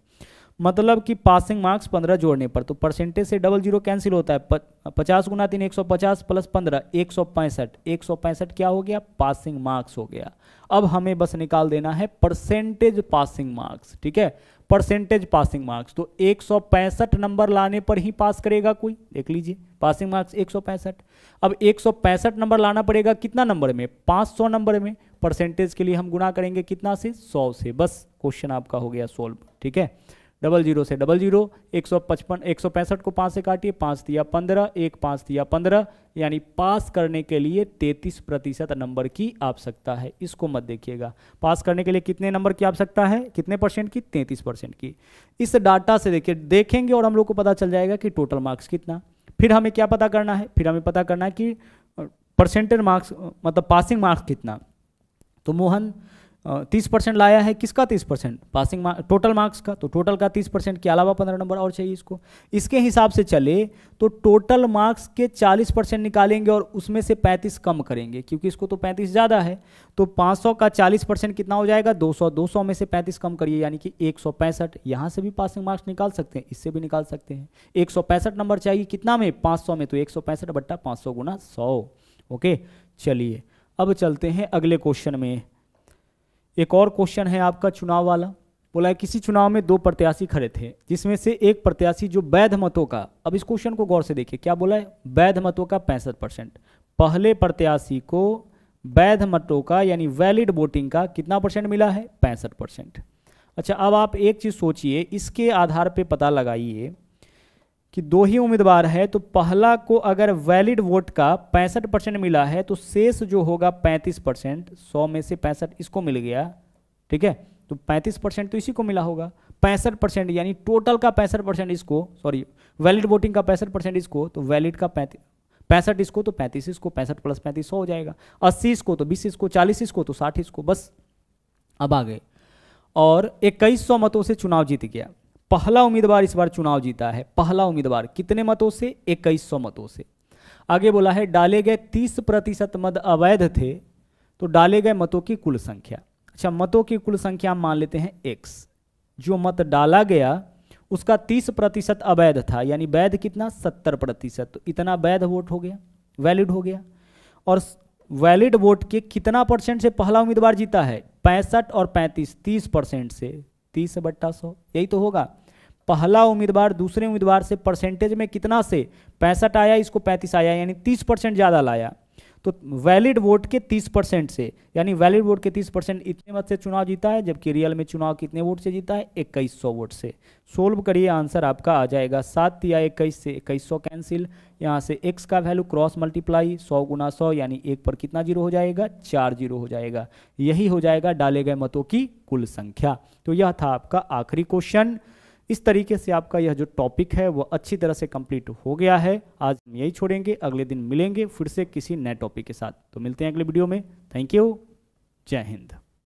मतलब कि पासिंग मार्क्स 15 जोड़ने पर, तो परसेंटेज से 00 कैंसिल होता है। 50 गुना 3 150 प्लस 15 165। 165 क्या हो गया, पासिंग मार्क्स हो गया। अब हमें बस निकाल देना है परसेंटेज पासिंग मार्क्स। ठीक है, परसेंटेज पासिंग मार्क्स, तो 165 नंबर लाने पर ही पास करेगा कोई। देख लीजिए पासिंग मार्क्स 165। अब 165 नंबर लाना पड़ेगा कितना नंबर में, 500 नंबर में। परसेंटेज के लिए हम गुना करेंगे कितना से, 100 से। बस क्वेश्चन आपका हो गया सोल्व। ठीक है, 00 से 00, 155 165 को 5 से काटिए, 5 दिया 15, 1 5 दिया 15, यानी पास करने के लिए 33% नंबर की आवश्यकता है। इसको मत देखिएगा, पास करने के लिए कितने नंबर की आवश्यकता है, कितने परसेंट की, 33% की। इस डाटा से देखिए देखेंगे और हम लोग को पता चल जाएगा कि टोटल मार्क्स कितना। फिर हमें क्या पता करना है, फिर हमें पता करना है कि परसेंटेज मार्क्स मतलब पासिंग मार्क्स कितना। तो मोहन 30% लाया है, किसका 30%, पासिंग टोटल मार्क्स का, तो टोटल का 30% के अलावा 15 नंबर और चाहिए इसको। इसके हिसाब से चले तो टोटल मार्क्स के 40% निकालेंगे और उसमें से 35 कम करेंगे, क्योंकि इसको तो 35 ज़्यादा है। तो 500 का 40% कितना हो जाएगा, 200। 200 में से 35 कम करिए, यानी कि 165। यहाँ से भी पासिंग मार्क्स निकाल सकते हैं, इससे भी निकाल सकते हैं। 165 नंबर चाहिए कितना में, 500 में, तो 165 बट्टा 500 गुना 100। ओके, चलिए अब चलते हैं अगले क्वेश्चन में। एक और क्वेश्चन है आपका चुनाव वाला। बोला है किसी चुनाव में दो प्रत्याशी खड़े थे जिसमें से एक प्रत्याशी जो वैध मतों का, अब इस क्वेश्चन को गौर से देखिए, क्या बोला है, वैध मतों का 65%, पहले प्रत्याशी को वैध मतों का यानी वैलिड वोटिंग का कितना परसेंट मिला है, 65%। अच्छा, अब आप एक चीज सोचिए, इसके आधार पे पता लगाइए कि दो ही उम्मीदवार है, तो पहला को अगर वैलिड वोट का 65% मिला है तो शेष जो होगा 35%, 100 में से 65 इसको मिल गया, ठीक है, तो 35% तो इसी को मिला होगा, 65% यानी टोटल का 65% इसको, सॉरी वैलिड वोटिंग का 65% इसको, तो वैलिड का 65 इसको, तो 35 इसको, 65 + 35 100 हो जाएगा, 80 इसको, तो 20 इसको, 40 इसको, तो 60 इसको, बस अब आ गए। और 2100 मतों से चुनाव जीत गया, पहला उम्मीदवार इस बार चुनाव जीता है, पहला उम्मीदवार कितने मतों से, 2100 मतों से। आगे बोला है डाले गए 30% मत अवैध थे, तो डाले गए मतों की कुल संख्या। अच्छा, मतों की कुल संख्या हम मान लेते हैं x, जो मत डाला गया उसका 30% अवैध था, यानी वैध कितना, 70%, तो इतना वैध वोट हो गया, वैलिड हो गया। और वैलिड वोट के कितना परसेंट से पहला उम्मीदवार जीता है, 65 और 35, 30% से, 30/100 यही तो होगा। पहला उम्मीदवार दूसरे उम्मीदवार से परसेंटेज में कितना से 65 आया, इसको 35 आया, यानी 30% ज़्यादा लाया, तो वैलिड वोट के 30% से, यानी वैलिड वोट के 30% इतने मत से चुनाव जीता है, जबकि रियल में चुनाव कितने वोट से जीता है, 2100 वोट से। सोल्व करिए, आंसर आपका आ जाएगा 7 या 21 से 2100 कैंसिल, यहाँ से x का वैल्यू क्रॉस मल्टीप्लाई 100 × 100 यानी 1 पर कितना जीरो हो जाएगा, 4 जीरो हो जाएगा, यही हो जाएगा डाले गए मतों की कुल संख्या। तो यह था आपका आखिरी क्वेश्चन। इस तरीके से आपका यह जो टॉपिक है वो अच्छी तरह से कंप्लीट हो गया है। आज हम यही छोड़ेंगे, अगले दिन मिलेंगे फिर से किसी नए टॉपिक के साथ। तो मिलते हैं अगले वीडियो में। थैंक यू, जय हिंद।